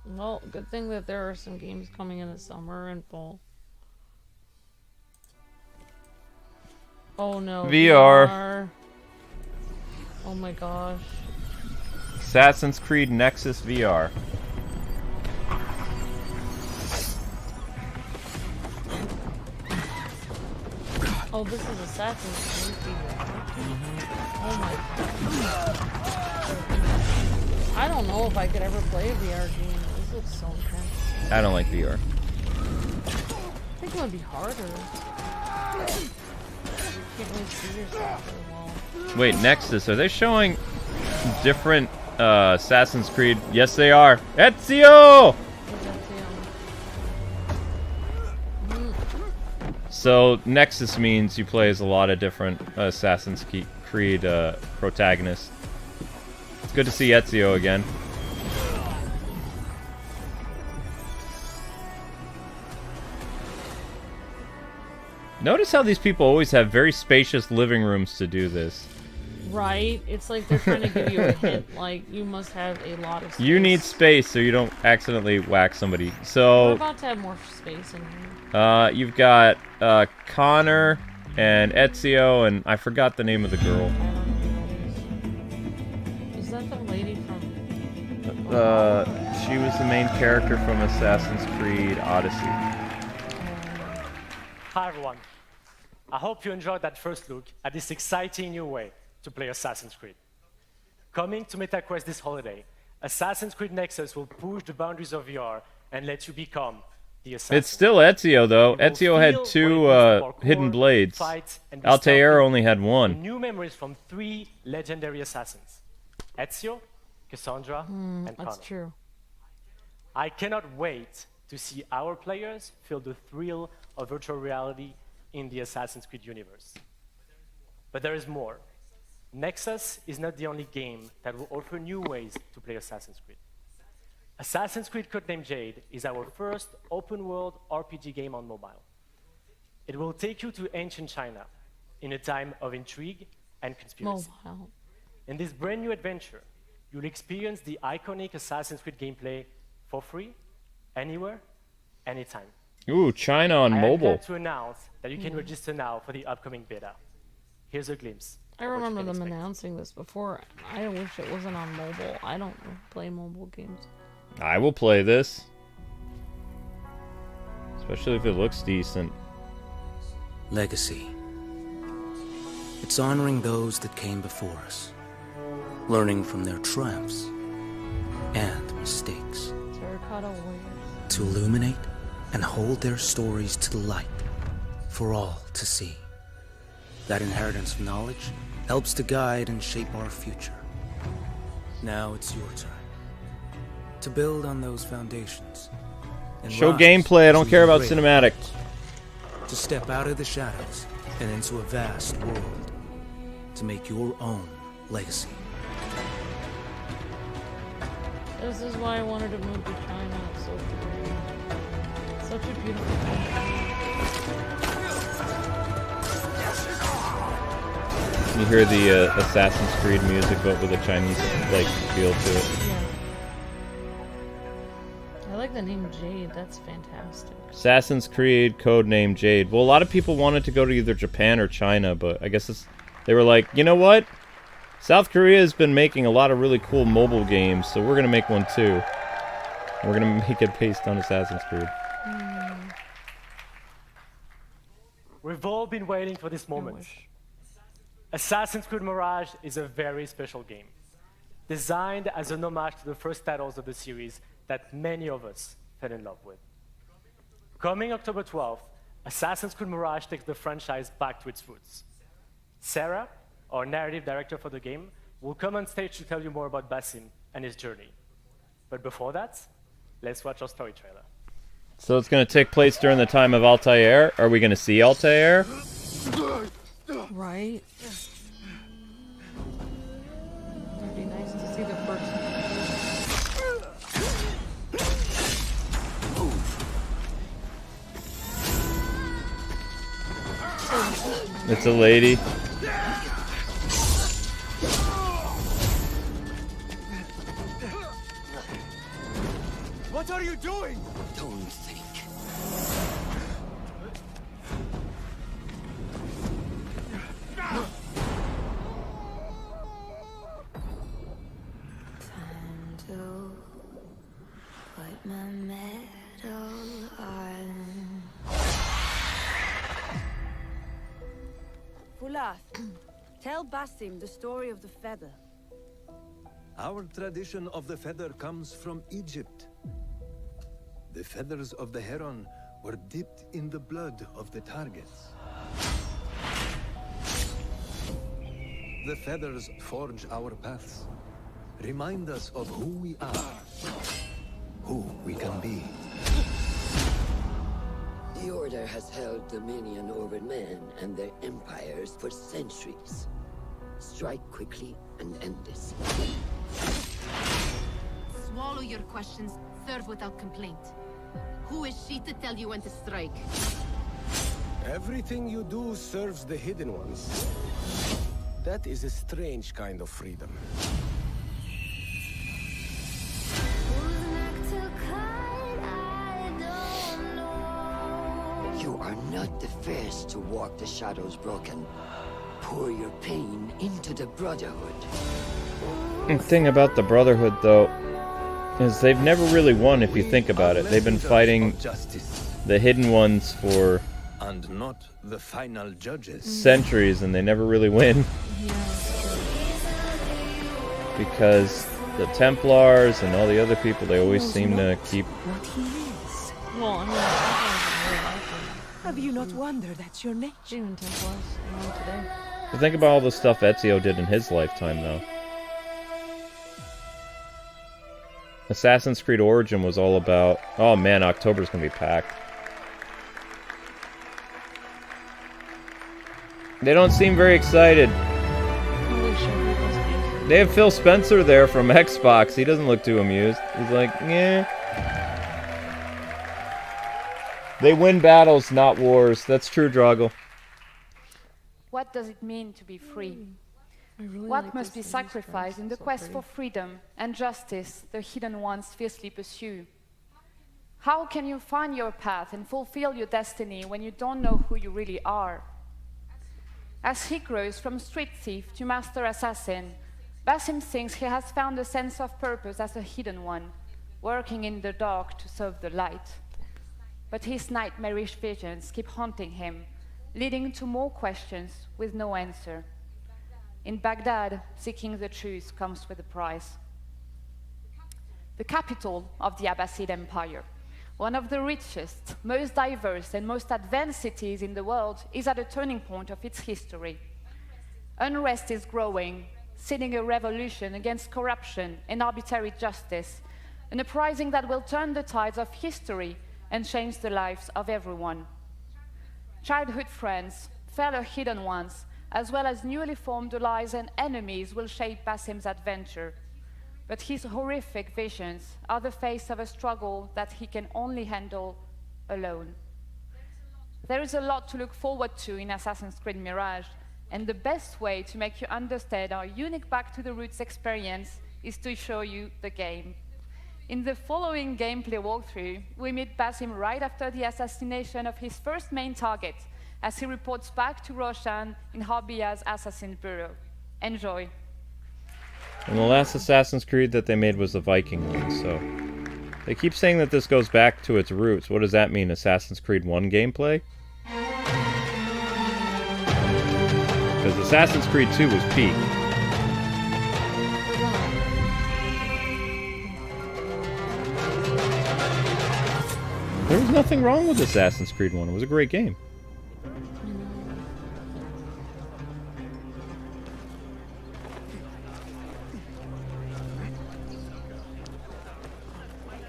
Well, good thing that there are some games coming in the summer and fall. Oh no. VR. Oh my gosh. Assassin's Creed Nexus VR. Oh, this is Assassin's Creed VR. Oh my god. I don't know if I could ever play a VR game. This looks so intense. I don't like VR. I think it would be harder. You can't really see yourself very well. Wait, Nexus, are they showing different Assassin's Creed? Yes, they are. Ezio! So, Nexus means you play as a lot of different Assassin's Creed protagonists. It's good to see Ezio again. Notice how these people always have very spacious living rooms to do this. Right? It's like they're trying to give you a hint, like, you must have a lot of space. You need space so you don't accidentally whack somebody. So We're about to have more space in here. you've got Connor and Ezio, and I forgot the name of the girl. Is that the lady from... She was the main character from Assassin's Creed Odyssey. Hi everyone. I hope you enjoyed that first look at this exciting new way to play Assassin's Creed. Coming to MetaQuest this holiday, Assassin's Creed Nexus will push the boundaries of VR and let you become the assassin. It's still Ezio, though. Ezio had 2 hidden blades. Altair only had 1. New memories from 3 legendary assassins: Ezio, Cassandra, and Connor. That's true. I cannot wait to see our players feel the thrill of virtual reality in the Assassin's Creed universe. But there is more. Nexus is not the only game that will offer new ways to play Assassin's Creed. Assassin's Creed Codename Jade is our first open-world RPG game on mobile. It will take you to ancient China in a time of intrigue and conspiracy. Mobile. In this brand new adventure, you'll experience the iconic Assassin's Creed gameplay for free, anywhere, anytime. Ooh, China on I am mobile. glad to announce that you can register now for the upcoming beta. Here's a glimpse. I of what you remember can them expect. announcing this before. I wish it wasn't on mobile. I don't play mobile games. I will play this. Especially if it looks decent. Legacy. It's honoring those that came before us, learning from their triumphs and mistakes, Terracotta Warriors. to illuminate and hold their stories to the light for all to see. That inheritance of knowledge helps to guide and shape our future. Now it's your turn to build on those foundations. And Show rise gameplay, I don't to care about great cinematic. To step out of the shadows and into a vast world. To make your own legacy. This is why I wanted to move to China. It's so great. Such a beautiful country. You hear the Assassin's Creed music, but with a Chinese like feel to it. Yeah. I like the name Jade. That's fantastic. Assassin's Creed codename Jade. Well, a lot of people wanted to go to either Japan or China, but I guess they were like, you know what? South Korea has been making a lot of really cool mobile games, so we're gonna make one too. We're gonna make it based on Assassin's Creed. We've all been waiting for this moment. Assassin's Creed Mirage is a very special game, designed as an homage to the first titles of the series that many of us fell in love with. Coming October 12th, Assassin's Creed Mirage takes the franchise back to its roots. Sarah, our narrative director for the game, will come on stage to tell you more about Basim and his journey. But before that, let's watch our story trailer. So it's gonna take place during the time of Altair. Are we gonna see Altair? Right? It'd be nice to see the first. It's a lady. What are you doing? Don't think. Time to put my medal on. Fulath, tell Basim the story of the feather. Our tradition of the feather comes from Egypt. The feathers of the heron were dipped in the blood of the targets. The feathers forge our paths, remind us of who we are, who we can be. The Order has held dominion over men and their empires for centuries. Strike quickly and end this. Swallow your questions, serve without complaint. Who is she to tell you when to strike? Everything you do serves the hidden ones. That is a strange kind of freedom. You are not the first to walk the shadows broken. Pour your pain into the Brotherhood. The thing about the Brotherhood, though, is they've never really won if you think about it. They've been fighting the hidden ones for And not the final judges. centuries, and they never really win. Because the Templars and all the other people, they always seem to keep... Well, I mean, Have you not wondered that's your nature? Even Templars, today. But think about all the stuff Ezio did in his lifetime, though. Assassin's Creed Origin was all about... Oh man, October's gonna be packed. They don't seem very excited. They have Phil Spencer there from Xbox. He doesn't look too amused. He's like, yeah. They win battles, not wars. That's true, Drago. What does it mean to be free? What must be sacrificed in the quest for freedom and justice the hidden ones fiercely pursue? How can you find your path and fulfill your destiny when you don't know who you really are? As he grows from street thief to master assassin, Basim thinks he has found a sense of purpose as a hidden one, working in the dark to serve the light. But his nightmarish visions keep haunting him, leading to more questions with no answer. In Baghdad, seeking the truth comes with a price. The capital of the Abbasid Empire, one of the richest, most diverse, and most advanced cities in the world, is at a turning point of its history. Unrest is growing, seeding a revolution against corruption and arbitrary justice, an uprising that will turn the tides of history and change the lives of everyone. Childhood friends, fellow hidden ones, as well as newly formed allies and enemies will shape Basim's adventure. But his horrific visions are the face of a struggle that he can only handle alone. There is a lot to look forward to in Assassin's Creed Mirage, and the best way to make you understand our unique Back to the Roots experience is to show you the game. In the following gameplay walkthrough, we meet Basim right after the assassination of his first main target, as he reports back to Roshan in Harbiya's Assassin Bureau. Enjoy. And the last Assassin's Creed that they made was the Viking one, so... They keep saying that this goes back to its roots. What does that mean, Assassin's Creed 1 gameplay? Because Assassin's Creed 2 was peak. There was nothing wrong with Assassin's Creed 1. It was a great game.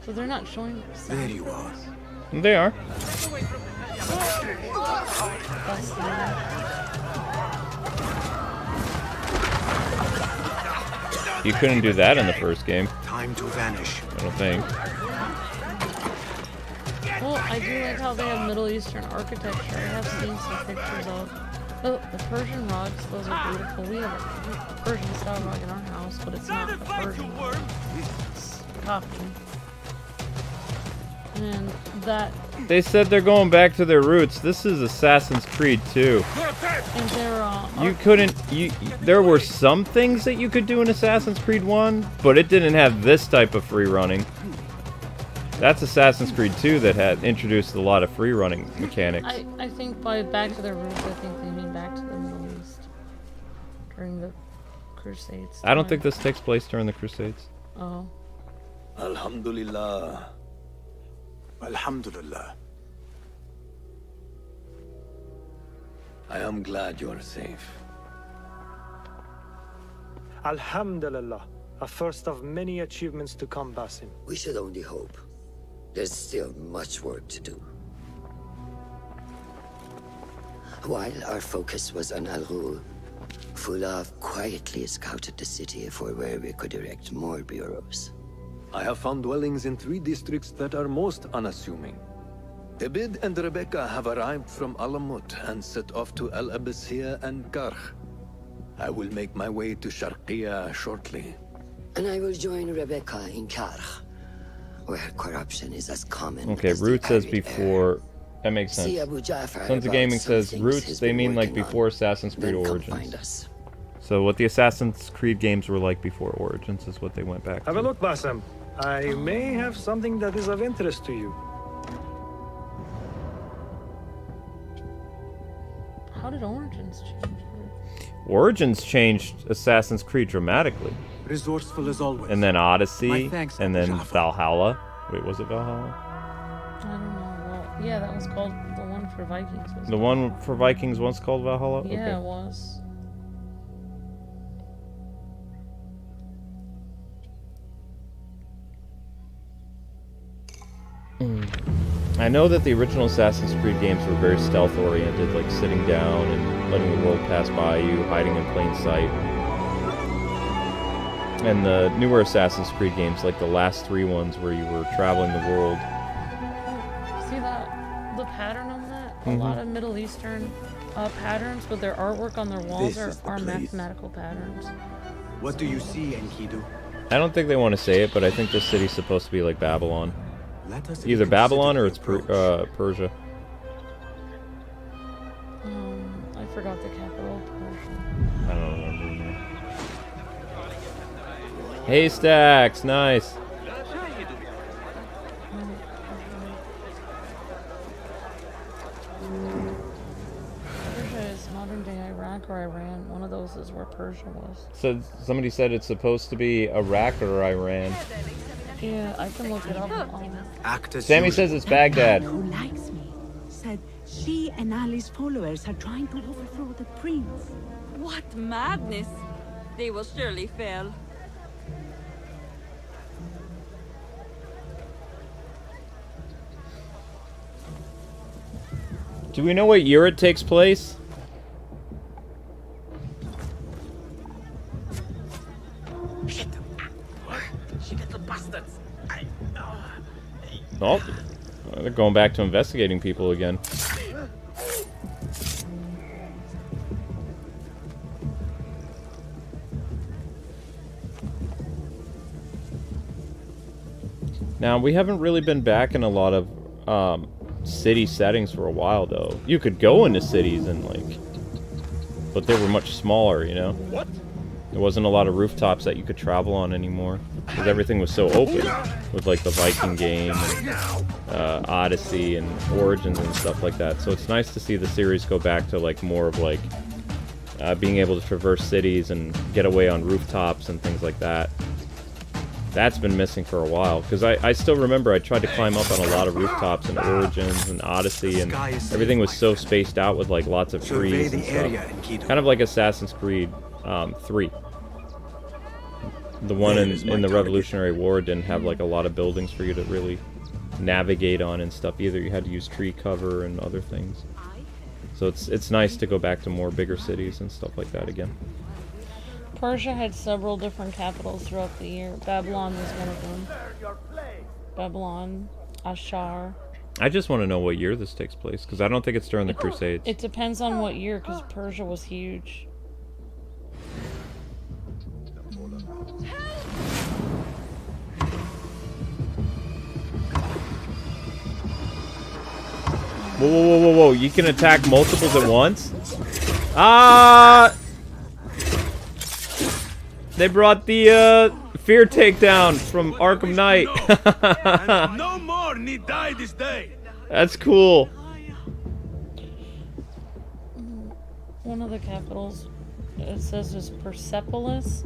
So they're not showing. There you are. They are. You couldn't do that in the first game. Time to vanish. I don't think. Well, I do like how they have Middle Eastern architecture. I have seen some pictures of. Oh, the Persian rugs, those are beautiful. We have a Persian style rug in our house, but it's not a Persian rug. It's coffee. And that... They said they're going back to their roots. This is Assassin's Creed 2. And they're, you couldn't... There were some things that you could do in Assassin's Creed 1, but it didn't have this type of free running. That's Assassin's Creed 2 that had introduced a lot of free running mechanics. I think by back to their roots, I think they mean back to the Middle East. During the Crusades. I don't think this takes place during the Crusades. Oh. Alhamdulillah. Alhamdulillah. I am glad you are safe. Alhamdulillah. A first of many achievements to come, Basim. We should only hope. There's still much work to do. While our focus was on Al-Ghul, Fulaf quietly scouted the city for where we could erect more bureaus. I have found dwellings in 3 districts that are most unassuming. Abid and Rebecca have arrived from Alamut and set off to Al Abbasiyah and Karh. I will make my way to Sharqiyah shortly. And I will join Rebecca in Karh, where corruption is as common. Okay, roots says before. That makes sense. Sons of Gaming says roots, they mean like before Assassin's Creed Origins. So what the Assassin's Creed games were like before Origins is what they went back to. Have a look, Basim. I may have something that is of interest to you. How did Origins change? Origins changed Assassin's Creed dramatically. Resourceful as always. And then Odyssey, My thanks, and then Jaffa. Valhalla. Wait, was it Valhalla? I don't know. Well, yeah, that was called the one for Vikings. The one for Vikings once called Valhalla? Yeah, okay. it was. I know that the original Assassin's Creed games were very stealth-oriented, like sitting down and letting the world pass by you, hiding in plain sight. And the newer Assassin's Creed games, like the last 3 ones where you were traveling the world. See that? The pattern on that. Mhm. A lot of Middle Eastern patterns, but their artwork on their walls This is the are place. mathematical patterns. What do you see, Enkidu? I don't think they want to say it, but I think this city's supposed to be like Babylon. Let us Either Babylon or it's reconsider Persia. I forgot the capital. Persia. I don't remember either. Haystacks, nice. Persia is modern day Iraq or Iran. One of those is where Persia was. So somebody said it's supposed to be Iraq or Iran. Yeah, I can look it up. Sammy says it's Baghdad. Who likes me said she and Ali's followers are trying to overthrow the prince. What madness! They will surely fail. Do we know what year it takes place? Oh, they're going back to investigating people again. Now, we haven't really been back in a lot of city settings for a while, though. You could go into cities and, like... But they were much smaller, you know? What? There wasn't a lot of rooftops that you could travel on anymore. Because everything was so open. With, like, the Viking game, and, Odyssey, and Origins, and stuff like that. So it's nice to see the series go back to, like, more of, like... being able to traverse cities and get away on rooftops and things like that. That's been missing for a while, because I still remember I tried to climb up on a lot of rooftops in Origins and Odyssey, and everything was so spaced out with like lots of trees and stuff. Kind of like Assassin's Creed 3. The one in the Revolutionary War didn't have like a lot of buildings for you to really navigate on and stuff either. You had to use tree cover and other things. So it's nice to go back to more bigger cities and stuff like that again. Persia had several different capitals throughout the year. Babylon was one of them. Babylon, Ashar. I just want to know what year this takes place, because I don't think it's during the Crusades. It depends on what year, because Persia was huge. Whoa, whoa, whoa, whoa, whoa. You can attack multiples at once? Ah! They brought the fear takedown from Arkham Knight. And no more need die this day. That's cool. One of the capitals, it says, is Persepolis.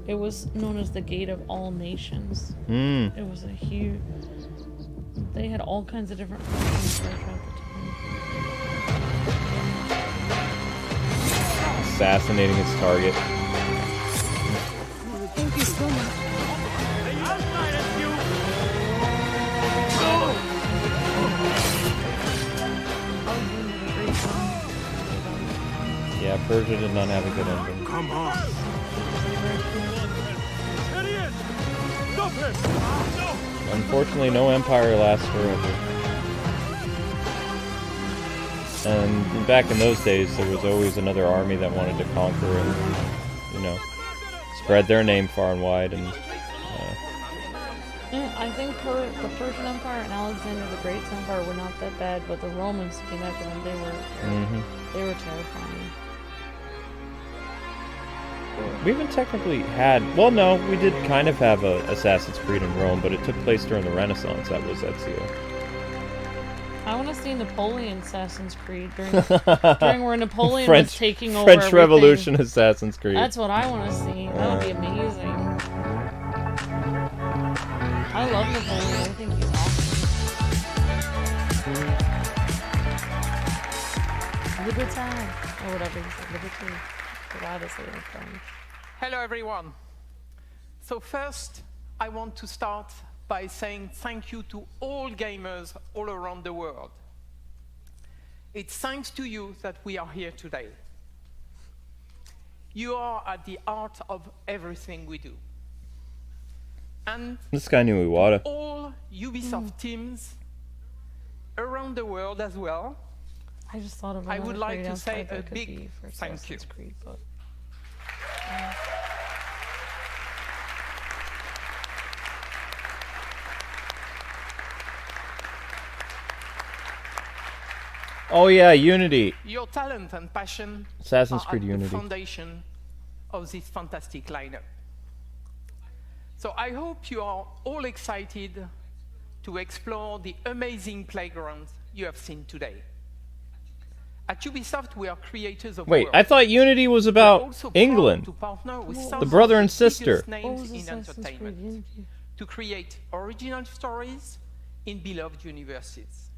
It was known as the Gate of All Nations. Mm. It was a huge... They had all kinds of different functions at the time. Assassinating its target. Thank you so much. Yeah, Persia did not have a good ending. Come on. Stop him. No. Unfortunately, no empire lasts forever. And back in those days, there was always another army that wanted to conquer and, you know, spread their name far and wide. And Yeah, I think the Persian Empire and Alexander the Great's empire were not that bad, but the Romans came after them. They were terrifying. we haven't technically had... Well, no, we did kind of have a Assassin's Creed in Rome, but it took place during the Renaissance. That was Ezio. I want to see Napoleon Assassin's Creed during where Napoleon was taking over French everything. Revolution Assassin's Creed. That's what I want to see. That would be amazing. I love Napoleon. I think he's awesome. Libertad, or whatever he said, liberty. Glad to say it in French. Hello everyone. So first, I want to start by saying thank you to all gamers all around the world. It's thanks to you that we are here today. You are at the heart of everything we do. And This guy knew Iwata. all Ubisoft teams around the world as well, I just thought of I another would like to creative say type that a could be big for thank you. Assassin's Creed, but, Oh yeah, Unity. Your talent and passion Assassin's are Creed at Unity. the foundation of this fantastic lineup. So I hope you are all excited to explore the amazing playground you have seen today. At Ubisoft, we are creators of Wait, worlds. I thought Unity was We are about also proud England. to partner with The some brother of and the sister. biggest names in entertainment to create original stories in beloved universes.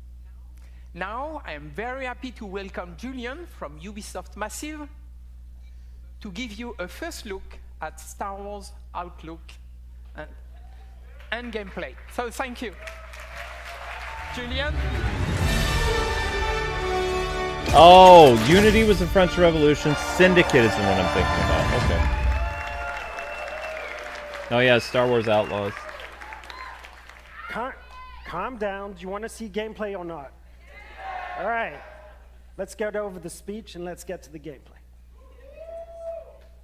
Now, I am very happy to welcome Julian from Ubisoft Massive to give you a first look at Star Wars Outlook and gameplay. So thank you. Julian? Oh, Unity was the French Revolution. Syndicate is the one I'm thinking about. Okay. Oh yeah, Star Wars Outlaws. Calm down. Do you want to see gameplay or not? All right. Let's get over the speech and let's get to the gameplay.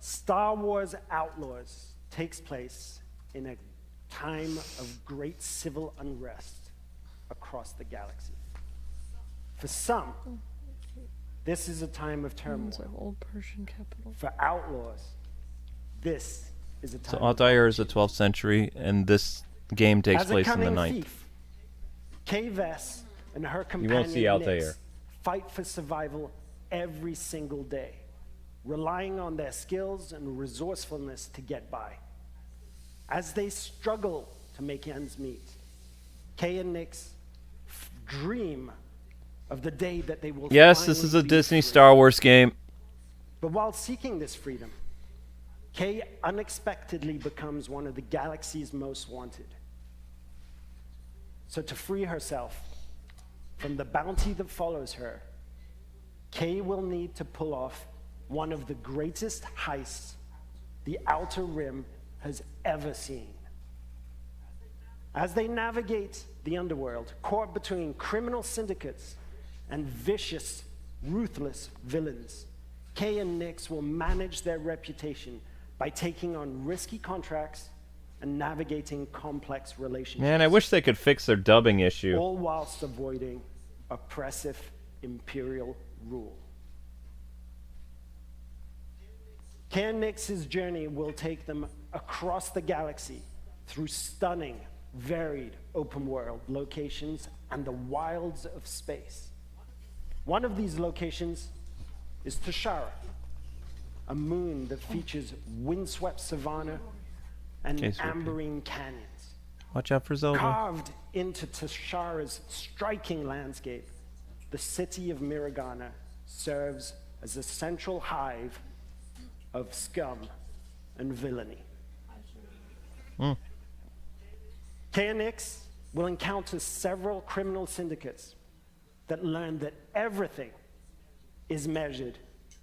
Star Wars Outlaws takes place in a time of great civil unrest across the galaxy. For some, this is a time of turmoil. It's an old Persian capital. For Outlaws, this is a time So Altair is the 12th century, and this game takes As a place in the cunning 9th. thief, Kay Vess and her You companion won't see Altair. Nix fight for survival every single day, relying on their skills and resourcefulness to get by. As they struggle to make ends meet, Kay and Nix dream of the day that they will Yes, this is a Disney Star Wars game. But while seeking this freedom, Kay unexpectedly becomes one of the galaxy's most wanted. So to free herself from the bounty that follows her, Kay will need to pull off one of the greatest heists the Outer Rim has ever seen. As they navigate the underworld, caught between criminal syndicates and vicious, ruthless villains, Kay and Nix will manage their reputation by taking on risky contracts and navigating complex relationships. Man, I wish they could fix their dubbing issue. All whilst avoiding oppressive imperial rule. Kay and Nix's journey will take them across the galaxy through stunning, varied open-world locations and the wilds of space. One of these locations is Tashara, a moon that features windswept savanna and amberine canyons. Watch out for Zelda. Carved into Tashara's striking landscape, the city of Miragana serves as a central hive of scum and villainy. Kay and Nix will encounter several criminal syndicates that learn that everything is measured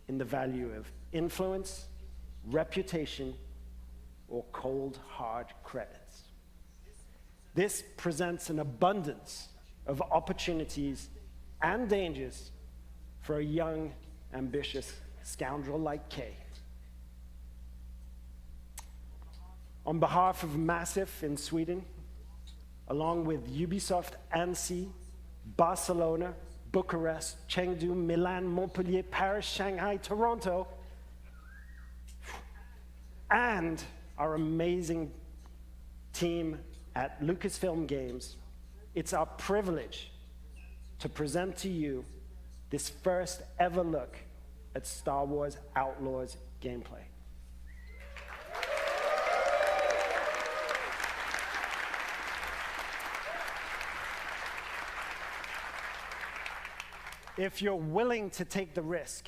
in the value of influence, reputation, or cold, hard credits. This presents an abundance of opportunities and dangers for a young, ambitious scoundrel like Kay. On behalf of Massive in Sweden, along with Ubisoft Annecy, Barcelona, Bucharest, Chengdu, Milan, Montpellier, Paris, Shanghai, Toronto, and our amazing team at Lucasfilm Games, it's our privilege to present to you this first ever look at Star Wars Outlaws gameplay. If you're willing to take the risk,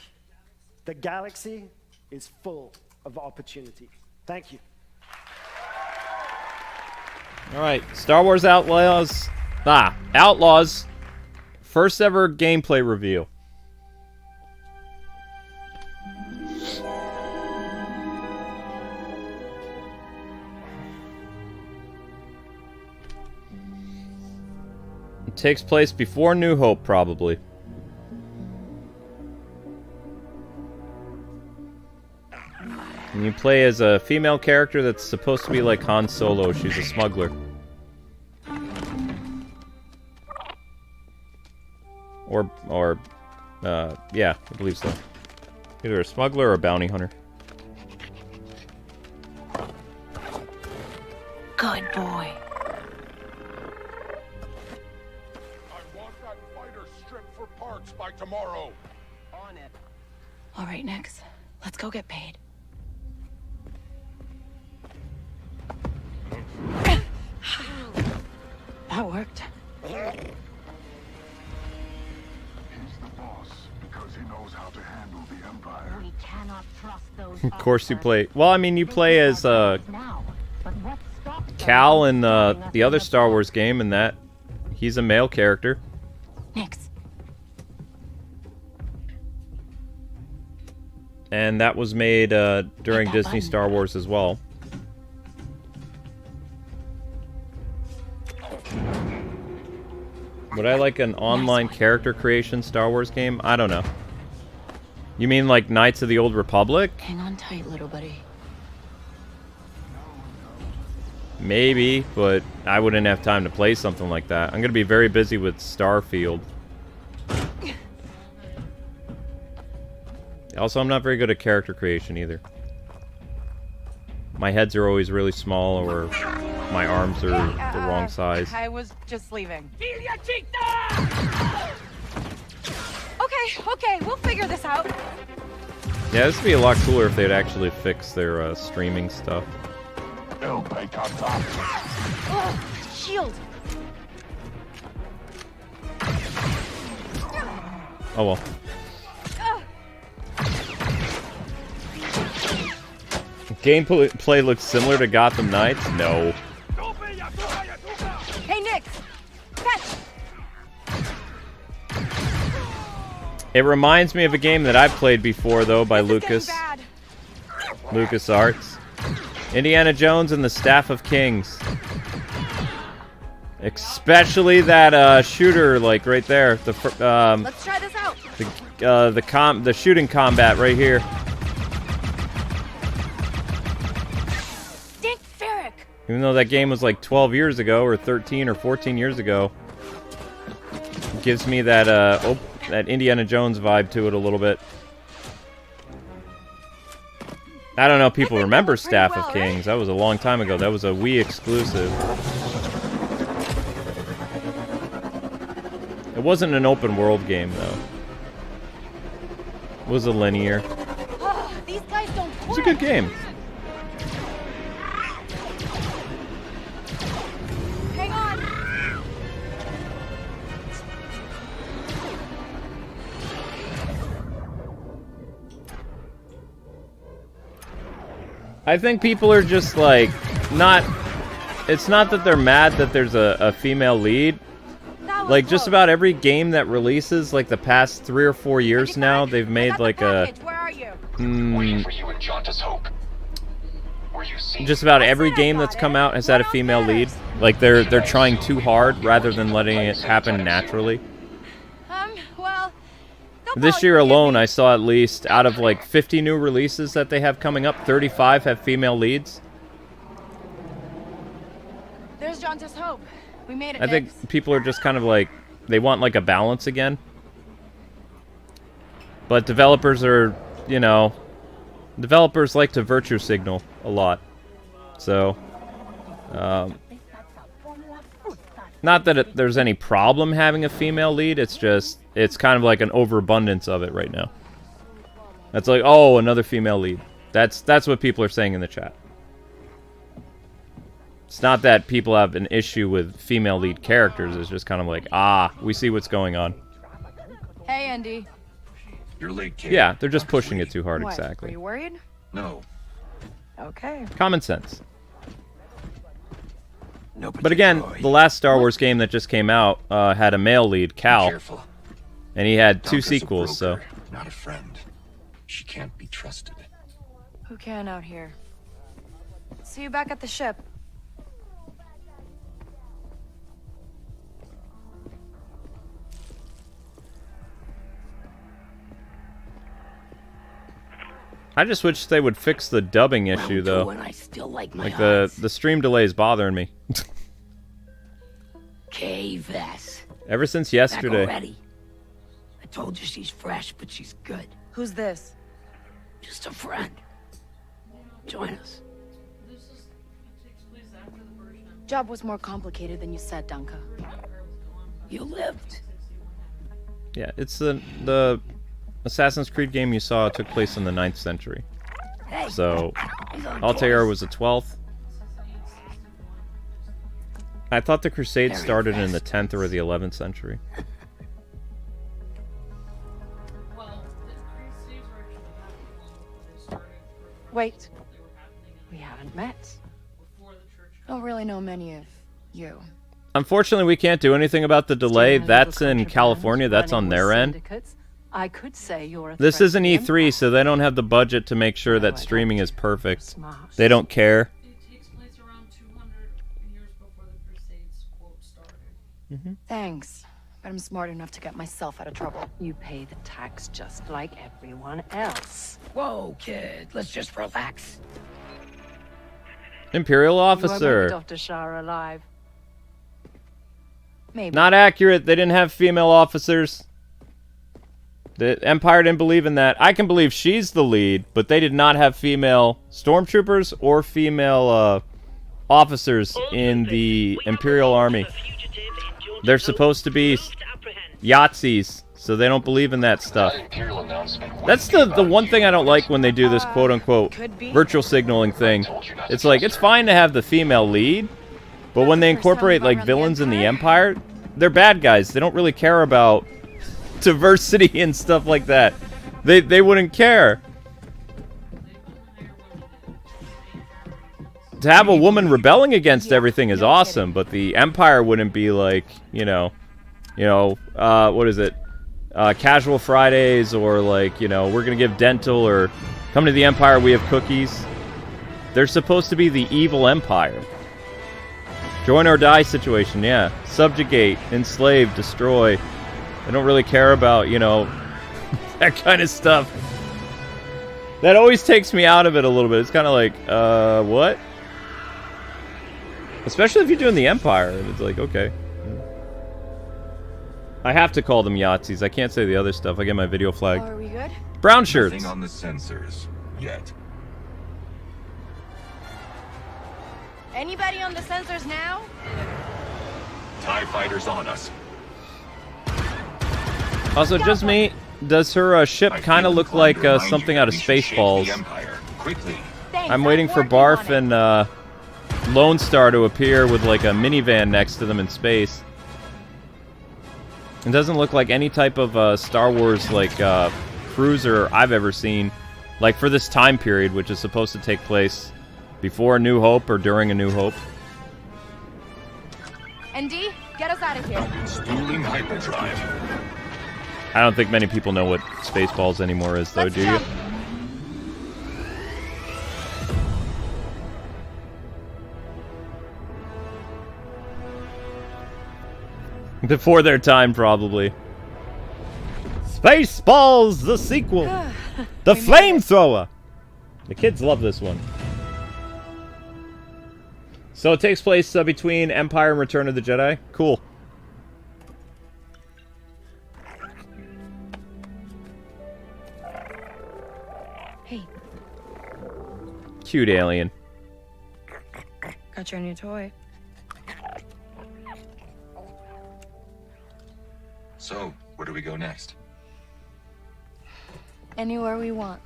the galaxy is full of opportunity. Thank you. All right, Star Wars Outlaws. Outlaws. First ever gameplay review. Takes place before New Hope, probably. And you play as a female character that's supposed to be like Han Solo. She's a smuggler. Yeah, I believe so. Either a smuggler or a bounty hunter. Good boy. I want that fighter stripped for parts by tomorrow. On it. All right, Nix. Let's go get paid. That worked. He's the boss because he knows how to handle the Empire. We cannot trust those. Of course you play... Well, I mean, you play as Cal in the other Star Wars game, and that... He's a male character. Nix. And that was made during Disney Star Wars as well. Would I like an online character creation Star Wars game? I don't know. You mean like Knights of the Old Republic? Hang on tight, little buddy. Maybe, but I wouldn't have time to play something like that. I'm going to be very busy with Starfield. Also, I'm not very good at character creation either. My heads are always really small, or my arms are the wrong size. I was just leaving. Okay, we'll figure this out. Yeah, this would be a lot cooler if they'd actually fix their streaming stuff. Ugh, shield. Oh well. Gameplay looks similar to Gotham Knights? No. Hey, Nick. Catch. It reminds me of a game that I've played before, though, by LucasArts. Indiana Jones and the Staff of Kings. Especially that shooter, like right there. Let's try this out. The shooting combat right here. Even though that game was like 12 years ago, or 13 or 14 years ago, it gives me that that Indiana Jones vibe to it a little bit. I don't know if people remember Staff of Kings. That was a long time ago. That was a Wii exclusive. It wasn't an open world game though. It was a linear. These guys don't quit. It was a good game. Hang on. I think people are just like not. It's not that they're mad that there's a female lead. Like just about every game that releases, like the past 3 or 4 years now, they've made like a. Just about every game that's come out has had a female lead. Like they're trying too hard rather than letting it happen naturally. Well, This year alone, I saw at least out of like 50 new releases that they have coming up, 35 have female leads. there's Jonta's hope. We made it. I think people are just kind of like, they want like a balance again. But developers are, you know, developers like to virtue signal a lot. So, not that there's any problem having a female lead, it's just, it's kind of like an overabundance of it right now. That's like, oh, another female lead. That's what people are saying in the chat. It's not that people have an issue with female lead characters, it's just kind of like, ah, we see what's going on. Hey, Andy. You're late, kid. Yeah, they're just pushing it too hard, What, exactly. Are you worried? No. Okay. Common sense. But again, the last Star Wars game that just came out had a male lead, Cal. And he had 2 sequels, so... Not a friend. She can't be trusted. Who can out here? See you back at the ship. I just wish they would fix the dubbing issue, though. And I still like my Like, the stream delay is bothering me. K-Vess. Ever since Back yesterday. already. I told you she's fresh, but she's good. Who's this? Just a friend. Join us. Job was more complicated than you said, Dunka. You lived. Yeah, it's the Assassin's Creed game you saw took place in the 9th century. So, Altair was the 12th. I thought the Crusades started in the 10th or the 11th century. Wait. We haven't met. Don't really know many of you. Unfortunately, we can't do anything about the delay. That's in California. That's on their end. I could say you're a This threat isn't to the E3, so they don't have the budget to make sure that streaming is perfect. They don't care. Thanks, but I'm smart enough to get myself out of trouble. You pay the tax just like everyone else. Whoa, kid. Let's just relax. Imperial You officer. won't Dr. Shah alive. Maybe. Not accurate. They didn't have female officers. The Empire didn't believe in that. I can believe she's the lead, but they did not have female stormtroopers or female officers in the Imperial Army. They're supposed to be Yahtzees, so they don't believe in that stuff. That's the one thing I don't like when they do this quote-unquote virtual signaling thing. It's like, it's fine to have the female lead, but when they incorporate like villains in the Empire, they're bad guys. They don't really care about diversity and stuff like that. They wouldn't care. To have a woman rebelling against everything is awesome, but the Empire wouldn't be like, what is it? Casual Fridays, or like, we're gonna give dental, or come to the Empire, we have cookies. They're supposed to be the evil Empire. Join or die situation, yeah. Subjugate, enslave, destroy. They don't really care about, that kind of stuff. That always takes me out of it a little bit. It's kind of like, what? Especially if you're doing the Empire. It's like, okay. I have to call them Yahtzees. I can't say the other stuff. I get my video flagged. Are we good? Brown shirts. Nothing on the sensors yet. Anybody on the sensors now? TIE fighters on us. Also, just me. Does her ship kind of look like something out of Spaceballs? I'm waiting for Barf and Lone Star to appear with like a minivan next to them in space. It doesn't look like any type of Star Wars like cruiser I've ever seen, like for this time period, which is supposed to take place before A New Hope or during A New Hope. ND, get us out of here. Spooling hyperdrive. I don't think many people know what Spaceballs anymore is, though, do you? Before their time, probably. Spaceballs, the sequel. The Flamethrower. The kids love this one. So it takes place between Empire and Return of the Jedi. Cool. Hey. Cute alien. Got your new toy. So, where do we go next? Anywhere we want.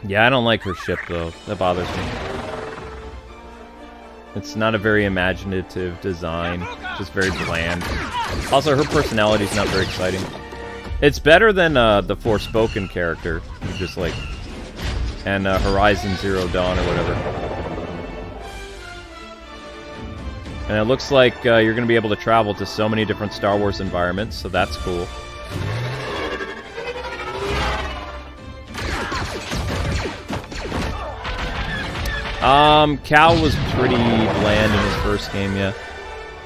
Yeah, I don't like her ship, though. That bothers me. It's not a very imaginative design. Just very bland. Also, her personality's not very exciting. It's better than the Forspoken character. Just like... And Horizon Zero Dawn or whatever. And it looks like you're going to be able to travel to so many different Star Wars environments, so that's cool. Cal was pretty bland in his first game, yeah.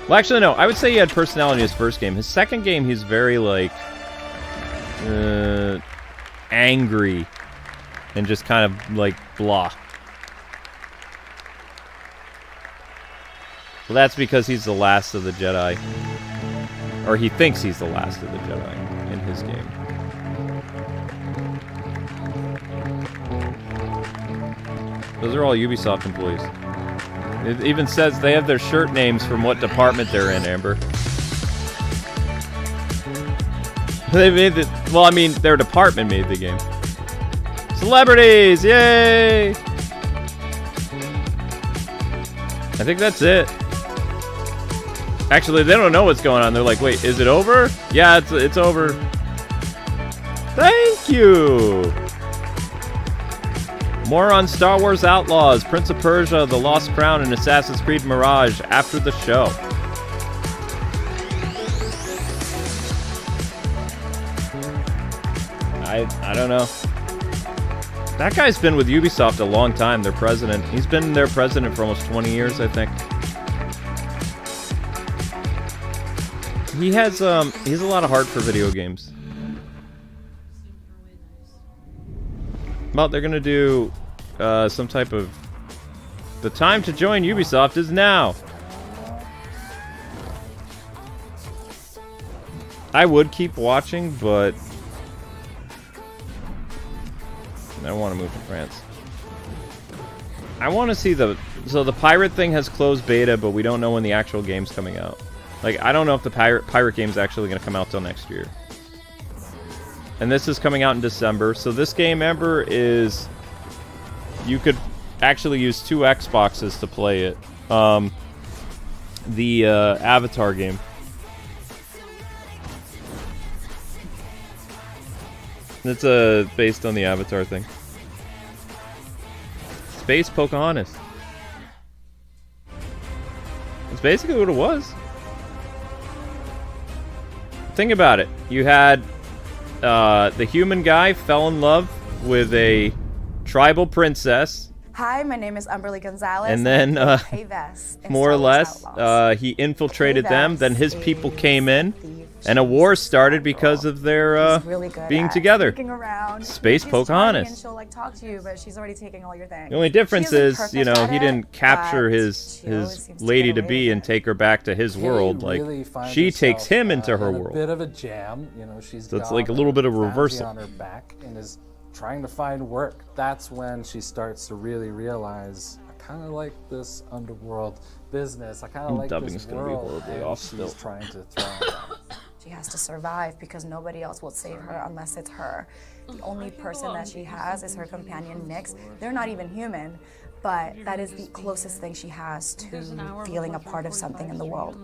Well, actually, no. I would say he had personality in his first game. His second game, he's very, like, angry and just kind of, like, blah. Well, that's because he's the last of the Jedi. Or he thinks he's the last of the Jedi in his game. Those are all Ubisoft employees. It even says they have their shirt names from what department they're in, Amber. They made it. Well, I mean, their department made the game. Celebrities! Yay! I think that's it. Actually, they don't know what's going on. They're like, wait, is it over? Yeah, it's over. Thank you! More on Star Wars Outlaws, Prince of Persia, The Lost Crown, and Assassin's Creed Mirage after the show. I don't know. That guy's been with Ubisoft a long time, their president. He's been their president for almost 20 years, I think. He has a lot of heart for video games. Well, they're gonna do some type of... The time to join Ubisoft is now! I would keep watching, but... I don't want to move to France. I want to see the... So the pirate thing has closed beta, but we don't know when the actual game's coming out. Like, I don't know if the pirate game's actually going to come out till next year. And this is coming out in December. So this game, Amber, is... You could actually use 2 Xboxes to play it. The Avatar game. It's based on the Avatar thing. Space Pocahontas. That's basically what it was. Think about it. You had the human guy fell in love with a tribal princess. Hi, my name is Umberly Gonzalez. And then, more or less, he infiltrated them. Then his people came in. And a war started because of their being together. Space Pocahontas. And she'll like talk to you, but she's already taking all your things. The only difference is, you know, he didn't capture his lady to be and take her back to his world. Like she takes him into her world. A bit of a jam, you know. She's so it's like a little bit of reversal. On her back and is trying to find work. That's when she starts to really realize, I kind of like this underworld business. I kind of like this world. And she's trying to thrive. She has to survive because nobody else will save her unless it's her. The only person that she has is her companion, Nyx. They're not even human, but that is the closest thing she has to feeling a part of something in the world.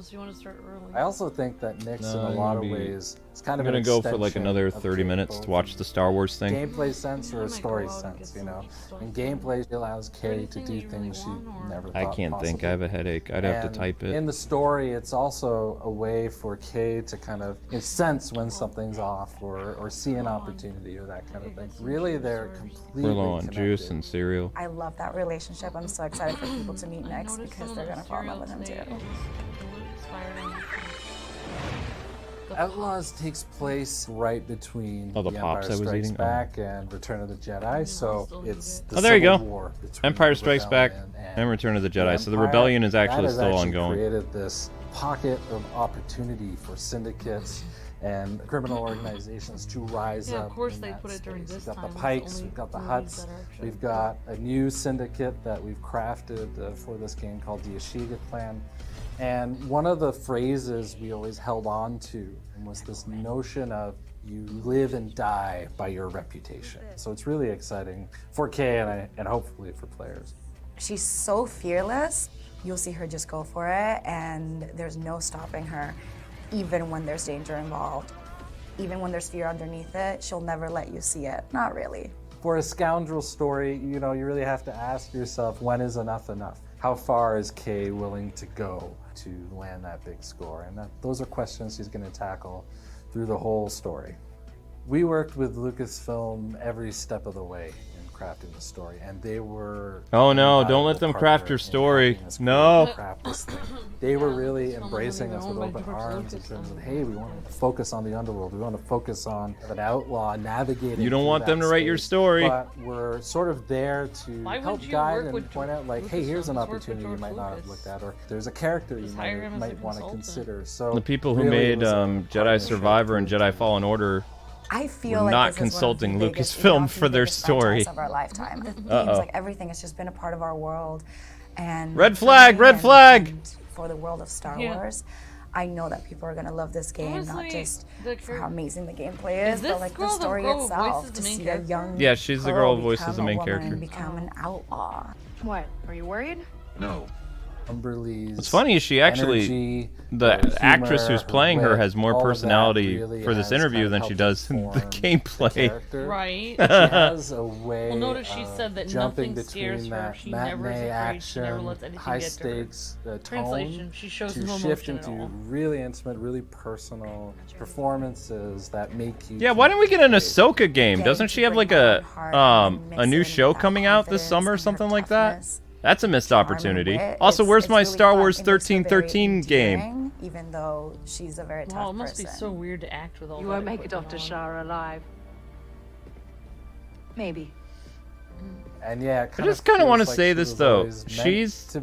I also think that Nyx, in a lot of ways, is kind of I'm gonna go for like another 30 minutes to watch the Star Wars thing. Gameplay sense or a story sense, you know. In gameplay, she allows Kay to do things she never thought I can't think. I have a headache. I'd have to type it. In the story, it's also a way for Kay to kind of sense when something's off or see an opportunity or that kind of thing. Really, they're completely We're low on connected. juice and cereal. I love that relationship. I'm so excited for people to meet Nyx because they're gonna fall in love with him too. Outlaws takes place right between the The pops Empire I was Strikes eating? Back and Return of the Jedi, so it's the There you Civil go. War between Empire the Strikes Back Rebellion and Return of the Jedi. So the Empire. rebellion is That actually has still ongoing. Created this pocket of opportunity for syndicates and criminal organizations to rise up. Of course, in they that put it during space. this We've got time. the Pikes, we've got the Hutts, we've got a new syndicate that we've crafted for this game called the Ashiga Clan. And one of the phrases we always held on to was this notion of you live and die by your reputation. So it's really exciting for Kay and hopefully for players. She's so fearless. You'll see her just go for it, and there's no stopping her, even when there's danger involved. Even when there's fear underneath it, she'll never let you see it. Not really. For a scoundrel story, you know, you really have to ask yourself, when is enough enough? How far is Kay willing to go to land that big score? And those are questions she's going to tackle through the whole story. We worked with Lucasfilm every step of the way in crafting the story, and they were. Oh no! Don't let them craft your story. No. Craft this thing. They were really embracing us with open arms in terms of, hey, we want to focus on the underworld. We want to focus on an outlaw navigating. You don't want them to write your story. But we're sort of there to help guide and point out, like, hey, here's an opportunity you might not have looked at, or there's a character you might want to consider. So the people who made Jedi Survivor and Jedi Fallen Order. I feel We're like not this is consulting one of the biggest, Lucasfilm if for not the their biggest story. franchise of our lifetime. The themes, like everything, has just been a part of our world. And red flag, red flag. And for the world of Star Yeah. Wars, I know that people are gonna love this game, Honestly, not just the for how amazing the gameplay is, Is this but like girl the the story girl who itself. voices To the main see a character? young Yeah, she's the girl who voices the main character. Become an outlaw. What? Are you worried? No. Umberlee's What's funny is she actually, energy, the her actress humor, who's playing her wit, has more all of that personality really for this has interview kind of than she helped does in the inform gameplay. character. Right. She has a way Well, notice she said that jumping nothing scares between her. that She never is matinee afraid. She never action, lets anything high get to her. stakes Translation, tone she shows to no shift emotion at into all. really intimate, really personal performances that make you. Yeah, why didn't we get an Ahsoka game? Doesn't she have like a new show coming out this summer or something like that? That's a missed opportunity. Also, where's my Star Wars 1313 game? Even though she's a very tough Wow, it must be person. so weird to act with all You that won't make it off equipment to on. Shara alive. Maybe. And yeah, I just kind of want to say this though. She's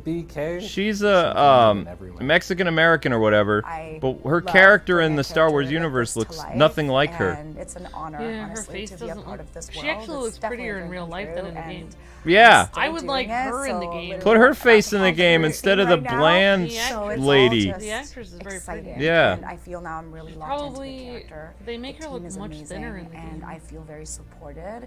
a Mexican American or whatever, but her character in the Star Wars universe looks nothing like her. And it's an honor, Yeah, her honestly, face to be a doesn't part look. of this She world. actually It's looks prettier definitely in real a life dream than in the and game. Yeah. I would like doing it, her in the so game. Put her face in the game instead of the right now. bland So it's all lady. just The actress is very exciting. pretty. Yeah. And I feel now I'm really locked Probably into the character. they make The her team look is much thinner in amazing, the and game. I feel very supported.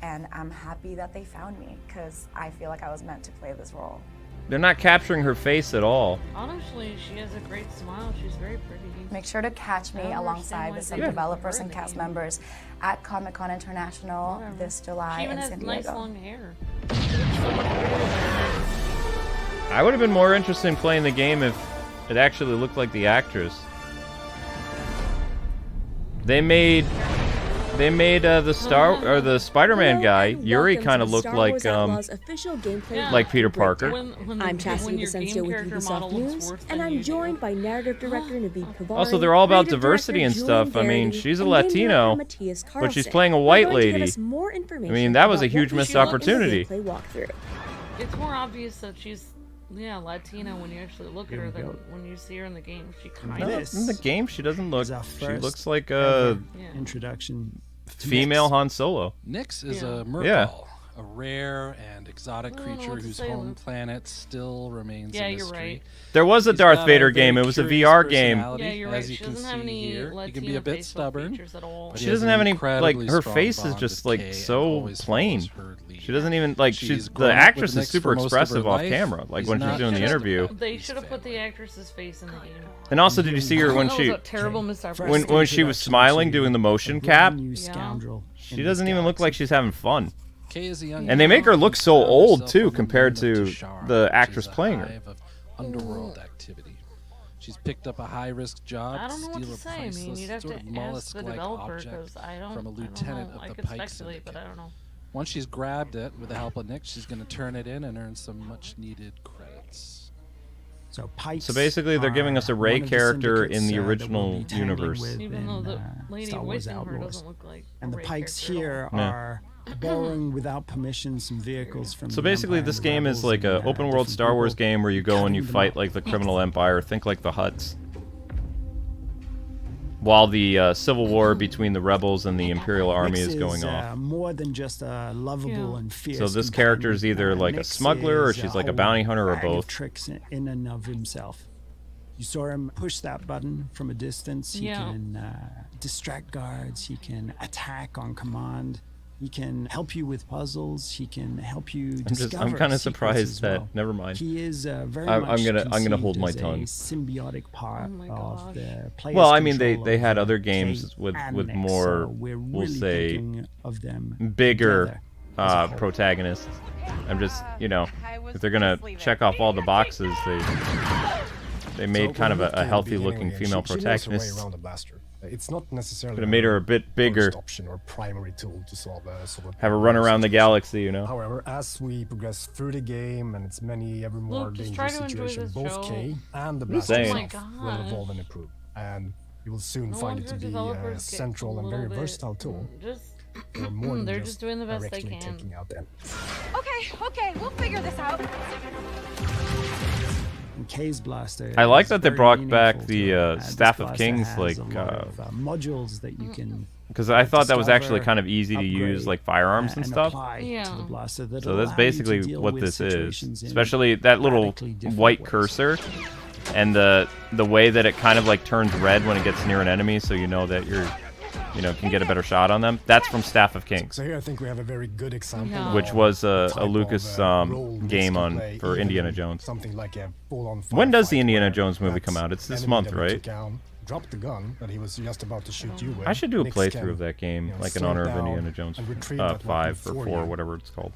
And I'm happy that they found me because I feel like I was meant to play this role. They're not capturing her face at all. Honestly, she has a great smile. She's very pretty. Make sure to catch me alongside with some developers and cast members at Comic-Con International this July She even in has San nice Diego. long hair. I would have been more interested in playing the game if it actually looked like the actress. They made the Spider-Man guy, Yuri, kind of looked like Peter Parker. I'm Chastity Vicencio with Ubisoft News, and I'm joined by narrative director Naveed Kavari. Also, they're all about creative diversity director and Julian stuff. I mean, Verity, she's a and game Latino, director Matthias but she's Carlson. playing a They're white going to give lady. us more I information mean, that was a about what huge we missed saw in the opportunity. gameplay walkthrough. It's more obvious that she's Latina when you actually look at her than when you see her in the game. She kind of In the game, she doesn't look. She first looks like a introduction. female Han Solo. Nyx is a Murkal, Yeah. a rare and exotic creature whose home planet still remains a you're mystery. right. There was a He's Darth got Vader very game. It was a curious VR game. personality, Yeah, you're as right. you She can doesn't have see any here. He can Latino be a bit facial stubborn. features at all. but She he has doesn't an have any incredibly her strong face is bond just with like Kay and so always plain. follows her lead. She doesn't even like She's the grown up actress with is Nyx super for most of her expressive off life. camera, like He's when she's not doing the just a interview. They should have put the actress's face in the game. And also, did you see her when That she was a terrible missed when opportunity. she was smiling doing the motion cap? Scoundrel She doesn't even look like she's having fun. Kay is a young And they make her look so girl who old herself too on the compared moon of to Tashara, the which actress is a playing her. hive of underworld activity. She's picked up a high-risk job I don't to know what steal to a say. I mean, priceless you'd have sort to of ask the mollusk-like developer object because I don't. from a I lieutenant don't know. of I the could Pike speculate, but I don't know. Once she's grabbed it, with the help of Nick, she's going to turn it in and earn some much-needed credits. So Pikes. So basically, they're giving us a Rey one of the character in syndicates, the that we'll original be tangling universe. with Even in, though the lady Star Wars voicing her Outlaws. doesn't look like a And the Rey Pikes character at here all. Yeah. are borrowing without permission some vehicles from. So the basically, Empire this and game is Rebels like and, a open world different Star Wars people, game where you go and you cutting them fight up. like the criminal empire. Think like the Hutts. While the civil war between the rebels and the Imperial Army Nyx is going off. More than just a lovable and fierce. So this character is either like a Nyx smuggler or is she's like a whole bounty hunter or bag of both. tricks in and of himself. You saw him push that button from a distance. He Yeah. can distract guards. He can attack on command. He can help you with puzzles. He can help you discover I'm kind of secrets surprised as that. well. Never mind. He is very I'm much gonna hold my conceived as tongue. a symbiotic part of the player's Well, I mean, control they had of other games Kate with and Nyx, more, so we're we'll really say, thinking of them bigger together as a whole. protagonists. I'm just, if they're gonna check off all the boxes, they made kind of a healthy-looking female protagonist. Around the blaster. It's not necessarily Could have made her a bit bigger. first option or primary tool to solve Have her run around the galaxy, you know. However, as we progress through the game and its many ever more dangerous situations, both K and the blaster itself will evolve and improve, and you will soon find it to be a central and very versatile tool. For more than They're just just doing the best they directly can. taking out them. Okay, we'll figure this out. K's blaster. I like is that they very brought back meaningful the to it. Staff This of blaster Kings, has like, a lot of, modules that you can. Because I thought that was actually discover, kind of easy to use, like firearms and stuff. apply to the blaster that So that's allow you to basically deal what with this is, situations in especially that little radically different white ways. cursor, and the way that it kind of like turns red when it gets near an enemy, so you know that you're, you know, can get a better shot on them. That's from Staff of Kings, So here I think we have a very good example. which of was the a type Lucas of, role this game can on play, for even Indiana in Jones. Something like a full-on When does the firefight Indiana where Jones movie that come out? It's this enemy month, that we right? took down dropped the gun that he was just about to shoot you with. I should do a Nix playthrough can, of that game, you know, like in slow honor of down Indiana Jones and retrieve that weapon 5 or for 4, you. whatever it's called.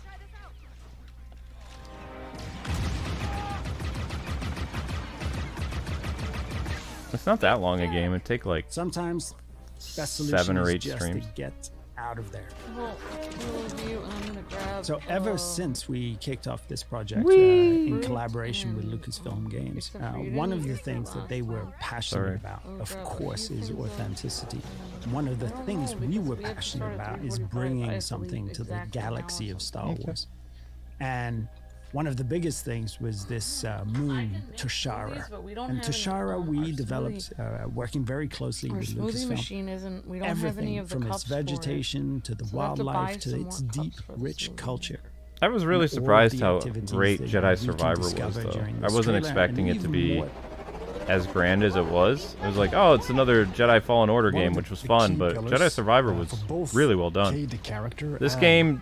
It's not that long a game. It'd take like sometimes best 7 or solution 8 is just streams. to get out of there. Well, I'm gonna grab, So ever since we kicked off this project in collaboration with Lucasfilm Games, one of the things that they were passionate about, of course, is authenticity. One of the things we were passionate about is bringing something to the galaxy of Star Wars. And one of the biggest things was this moon, Toshara. And Toshara we developed working very closely Our with smoothie machine Lucasfilm. isn't. We don't have any Everything of the from cups its vegetation to the So we have to buy wildlife to some its more deep, cups for the rich smoothie. culture. I was really And all surprised the how activities great that Jedi we can Survivor was, discover though. during I this wasn't trailer, expecting and it to even be more- as grand as it was. It was like, oh, it's another Jedi Fallen Order game, which was fun, but Jedi Survivor was really well done. This game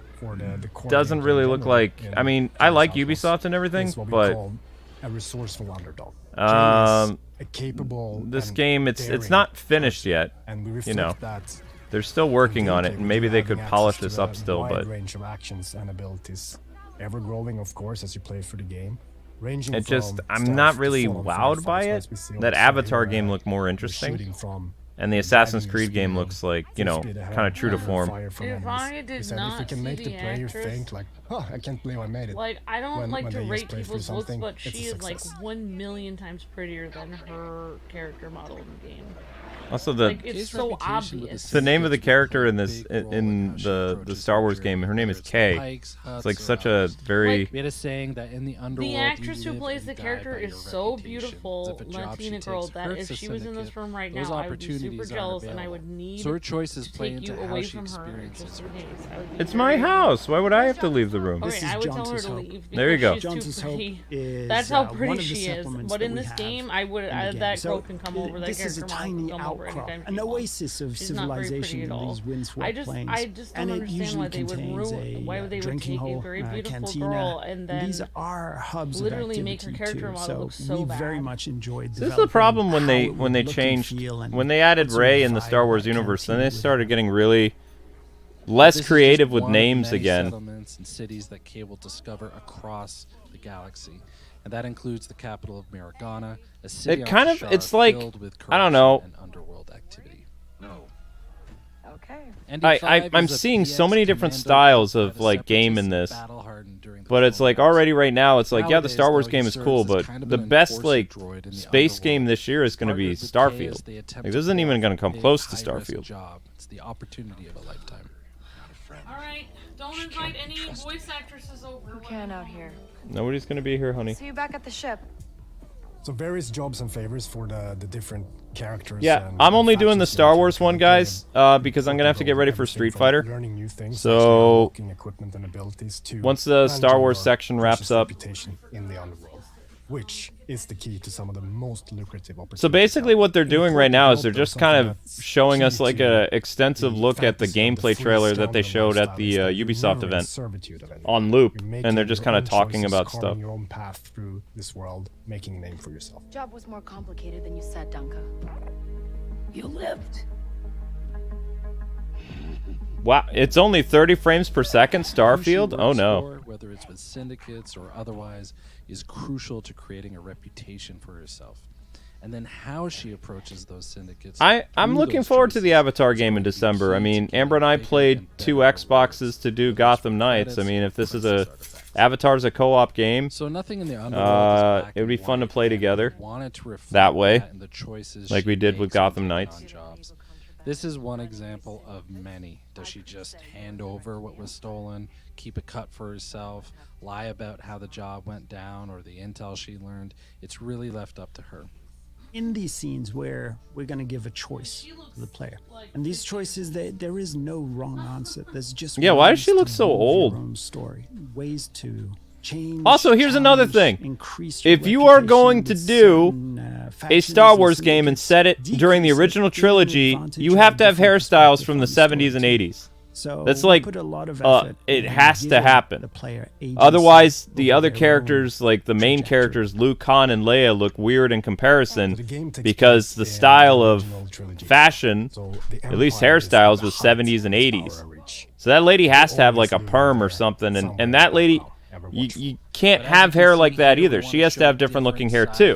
doesn't really look like... I mean, I like Ubisoft and everything, but... a resourceful underdog. Um, a capable this and game, it's daring not finished yet. and we You reflect know, that they're still working on it, and with maybe they could having polish access this to up a still, wide but range of actions and abilities, ever growing, of course, as you play through the game. Ranging it just, from I'm stealth not to really full-on wowed by firefights, it. as we see on That the Avatar trailer, game looked more the interesting. shooting from And the Assassin's Creed game looks like, you know, kind of true to form. If I did not if we can see make the the player actress, think like, oh, I can't believe I made it. like I don't when like to they just rate play through people's looks, something, but it's a she is like success. 1,000,000 times prettier than her character model in the game. Also, the Like, it's so obvious. the name of the character in this in the Star Wars game, her name is Kay. It's like such a very We had a saying that in the underworld. The actress you who live plays and the die character by is your so reputation. beautiful, If a job Latina she girl, takes that hurts if she the was in this syndicate, room right those now, I would be opportunities super aren't jealous, and I available. would need So her choices to play take you into how away she from her experiences just the in case. I would be It's very my jealous. house. Why would I have to leave the room? Okay, I would tell her to leave. There you go. Because she's too pretty. is, That's how one pretty of the she is. supplements But that in we this have game, I would. in the game. That So, girl can come over. That this is a character model tiny can come over outcrop, anytime she an wants. oasis of She's not very civilization pretty at in all. these windswept plains. I just don't and it understand usually why they would contains ruin. Why a would they would drinking take hole, a very beautiful cantina. girl and then These are hubs of literally make her activity character too. model So look so we bad. very much enjoyed. This is the problem when they changed when they added Rey in the Star Wars universe, then they started getting really less This is creative just with one of names many again. Settlements and cities that Kay will discover across the galaxy, and that includes the capital of Miragana, a city It on kind of, Toshara it's like, filled with I don't corruption know. and underworld activity. No. Okay. I'm seeing so many different styles of like game in this, but it's like already right now it's like, yeah, the Star Wars game is cool, but the best like space game this year is going to be Starfield. Like this isn't even going to come close to Starfield. It's the opportunity of a lifetime. Alright, don't invite any voice actresses over. Who can out here? Nobody's going to be here, honey. See you back at the ship. So various jobs and favors for the different characters. Yeah, and I'm only doing the factions Star that Wars you one, can guys, play. because I'm gonna have to get ready for Everything Street from Fighter. learning new things, So actually unlocking equipment and abilities to once the Star managing Wars your section wraps precious up, reputation in the underworld, which is the key to some of the most lucrative opportunities. so basically what they're doing right now is they're just kind of showing us like a extensive look at the gameplay trailer that they showed at the Ubisoft event on loop, and they're just kind of talking about stuff. Your own path through this world, making a name for yourself. Job was more complicated than you said, Dunka. You lived. Wow, it's only 30 frames per second, Starfield? Oh no. Whether it's with syndicates or otherwise, is crucial to creating a reputation for herself. and then how she approaches those syndicates. I'm looking forward to the Avatar game in December. I mean, Amber and I played 2 Xboxes to do Gotham Knights. I mean, if this is Avatar's a co-op game, so nothing in the underworld it would be fun to play together to that way, in the choices like we did with Gotham Knights. This is one example of many. Does she just hand over what was stolen, keep a cut for herself, lie about how the job went down or the intel she learned? It's really left up to her. In these scenes where we're going to give a choice to the player, and these choices, there is no wrong answer. There's just why does she look so old? Your own story, ways to change. Also, here's another thing: if you are going to do a Star Wars game and set it during the original trilogy, you have to have hairstyles from the 70s and 80s. So that's like it has to happen. Otherwise, the other characters, like the main characters, Luke, Han, and Leia, look weird in comparison because the style of fashion, at least hairstyles, was 70s and 80s. So that lady has to have like a perm or something, and that lady, you can't have hair like that either. She has to have different looking hair too.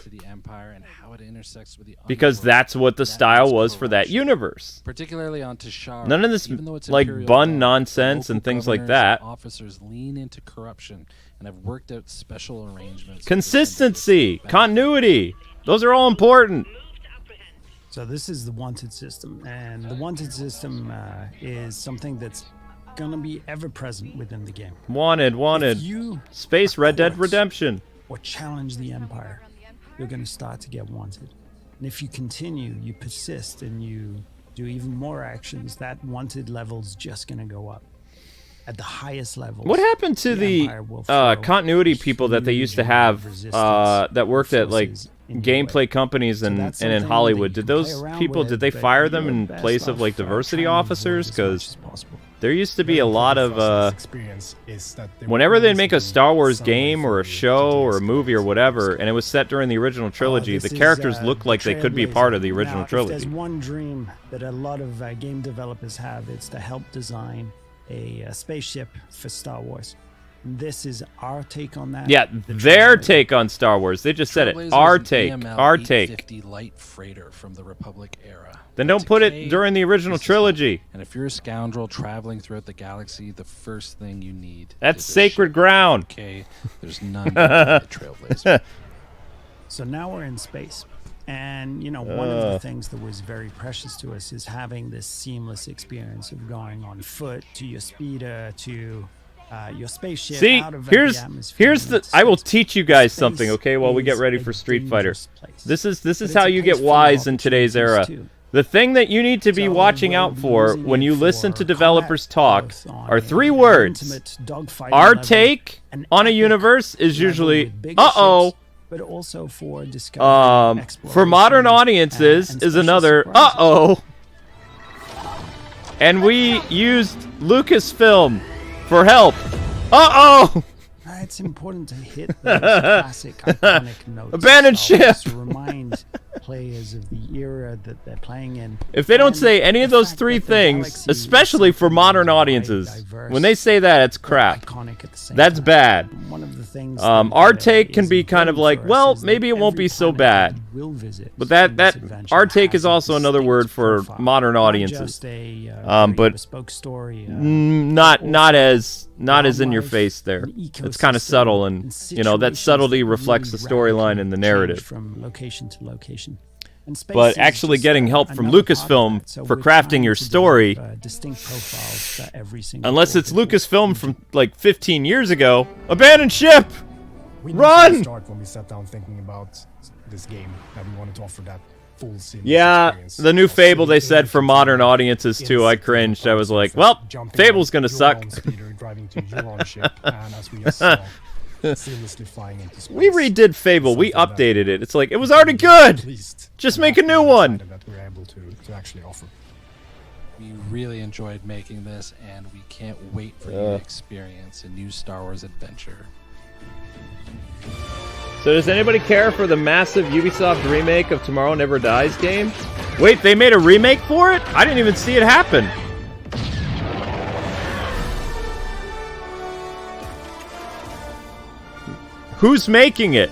Because that's what the style was for that universe. Particularly on Tashara. None of this like bun nonsense and things like that. Officers lean into corruption and have worked out special arrangements. Consistency, continuity, those are all important. So this is the wanted system, and the wanted system is something that's gonna be ever present within the game. Wanted. Space Red Dead Redemption. Or challenge the Empire, you're going to start to get wanted. And if you continue, you persist, and you do even more actions, that wanted level's just going to go up. At the highest level. What happened to the continuity people that they used to have that worked at like gameplay companies and in Hollywood? Did those people, did they fire them in place of like diversity officers? Because there used to be a lot of whenever they'd make a Star Wars game or a show or a movie or whatever, and it was set during the original trilogy, the characters looked like they could be a part of the original trilogy. If there's one dream that a lot of game developers have, it's to help design a spaceship for Star Wars. This is our take on that. Yeah, their take on Star Wars. They just said it. Our take. Our take. Light freighter from the Republic era. Then don't put it during the original trilogy. And if you're a scoundrel traveling throughout the galaxy, the first thing you need. That's sacred ground. Okay, there's none the Trailblazer. So now we're in space. And, you know, one of the things that was very precious to us is having this seamless experience of going on foot to your speeder to your spaceship. See, out of here's the. I will teach you guys Space something, okay? While we get ready for Street Fighter. place. This is But how it's a you place get full of wise in today's era. opportunities, too. The thing that you need to be So watching we'll out be for using when it you listen to for developers talk combat both are on 3 an words. intimate dogfighting Our level, take an on a epic universe is level usually, with bigger uh-oh. ships, but also for discovery, For modern exploration, audiences and is special another, surprises. uh-oh. And we used Lucasfilm for help. Uh-oh. It's important to hit those classic iconic notes. Abandoned ship. To remind players of the era that they're playing in. If they don't say any of those 3 things, especially for modern audiences, when they say that, it's crap. That's bad. One of the things our take can be kind of like, well, maybe it won't be so bad. But that our take is also another word for modern audiences. But bespoke story, not as in your face there. It's kind of subtle, and you know that subtlety reflects the storyline and the narrative. From location to location. But actually getting help from Lucasfilm for crafting your story, unless it's Lucasfilm from like 15 years ago, abandoned ship! Run! Start when we sat down thinking about this game, that we wanted to offer that full seamless experience. The new Fable they said for modern audiences too. I cringed. I was like, well, Fable's gonna suck. Driving to your own ship, and as we just saw, seamlessly flying into space. We redid Fable. We updated it. It's like, it was already good! Just make a new one! That we're able to actually offer. We really enjoyed making this, and we can't wait for you to experience a new Star Wars adventure. So does anybody care for the massive Ubisoft remake of Tomorrow Never Dies game? Wait, they made a remake for it? I didn't even see it happen. Who's making it?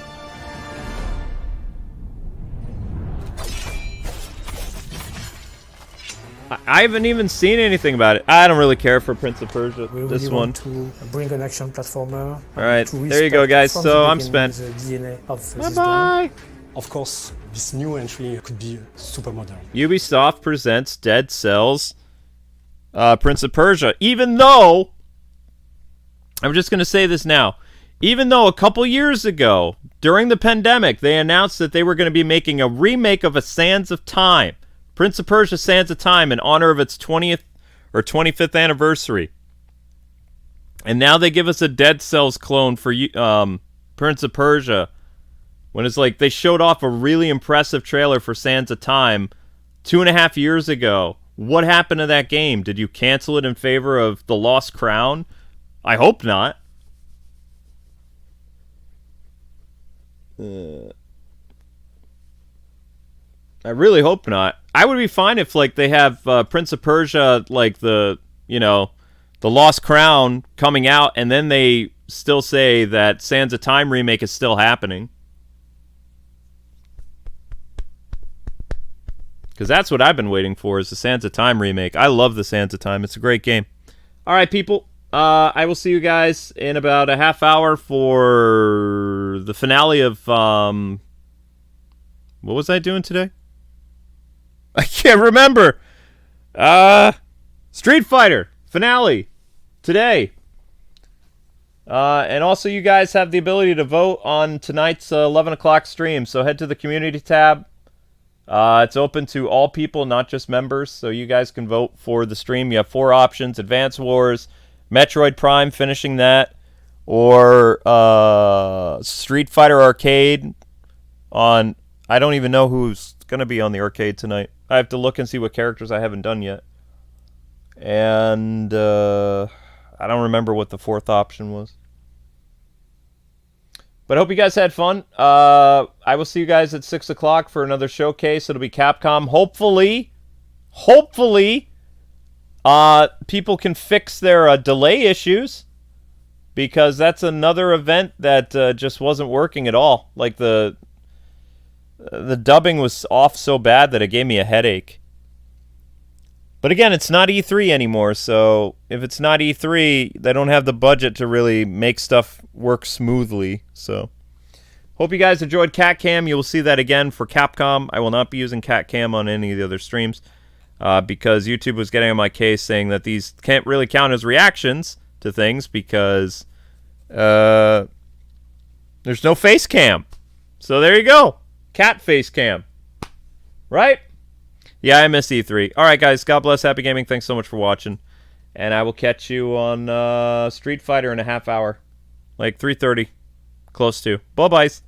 I haven't even seen anything about it. I don't really care for Prince of Persia. We this really one. want to bring an action platformer. All right, there you go, guys. So I'm spent. Bye-bye. Of course, this new entry could be super modern. Ubisoft presents Dead Cells Prince of Persia. Even though, I'm just going to say this now, even though a couple years ago, during the pandemic, they announced that they were going to be making a remake of A Sands of Time. Prince of Persia Sands of Time in honor of its 20th or 25th anniversary. And now they give us a Dead Cells clone for Prince of Persia. When it's like they showed off a really impressive trailer for Sands of Time 2.5 years ago. What happened to that game? Did you cancel it in favor of The Lost Crown? I hope not. I really hope not. I would be fine if like they have Prince of Persia, like the Lost Crown coming out, and then they still say that Sands of Time remake is still happening. Because that's what I've been waiting for, is the Sands of Time remake. I love the Sands of Time. It's a great game. All right, people. I will see you guys in about a half hour for the finale of... what was I doing today? I can't remember. Street Fighter finale today. And also, you guys have the ability to vote on tonight's 11 o'clock stream. So head to the community tab. It's open to all people, not just members, so you guys can vote for the stream. You have 4 options: Advance Wars, Metroid Prime, finishing that, or Street Fighter Arcade on... I don't even know who's going to be on the arcade tonight. I have to look and see what characters I haven't done yet. And I don't remember what the 4th option was. But I hope you guys had fun. I will see you guys at 6 o'clock for another showcase. It'll be Capcom. Hopefully, people can fix their delay issues, because that's another event that just wasn't working at all. Like the dubbing was off so bad that it gave me a headache. But again, it's not E3 anymore, so if it's not E3, they don't have the budget to really make stuff work smoothly. So, hope you guys enjoyed CatCam. You will see that again for Capcom. I will not be using CatCam on any of the other streams because YouTube was getting on my case saying that these can't really count as reactions to things because there's no face cam. So there you go. Cat face cam. Right? Yeah, I miss E3. All right, guys. God bless. Happy gaming. Thanks so much for watching. And I will catch you on Street Fighter in a half hour. Like 3:30. Close to. Bye-byes.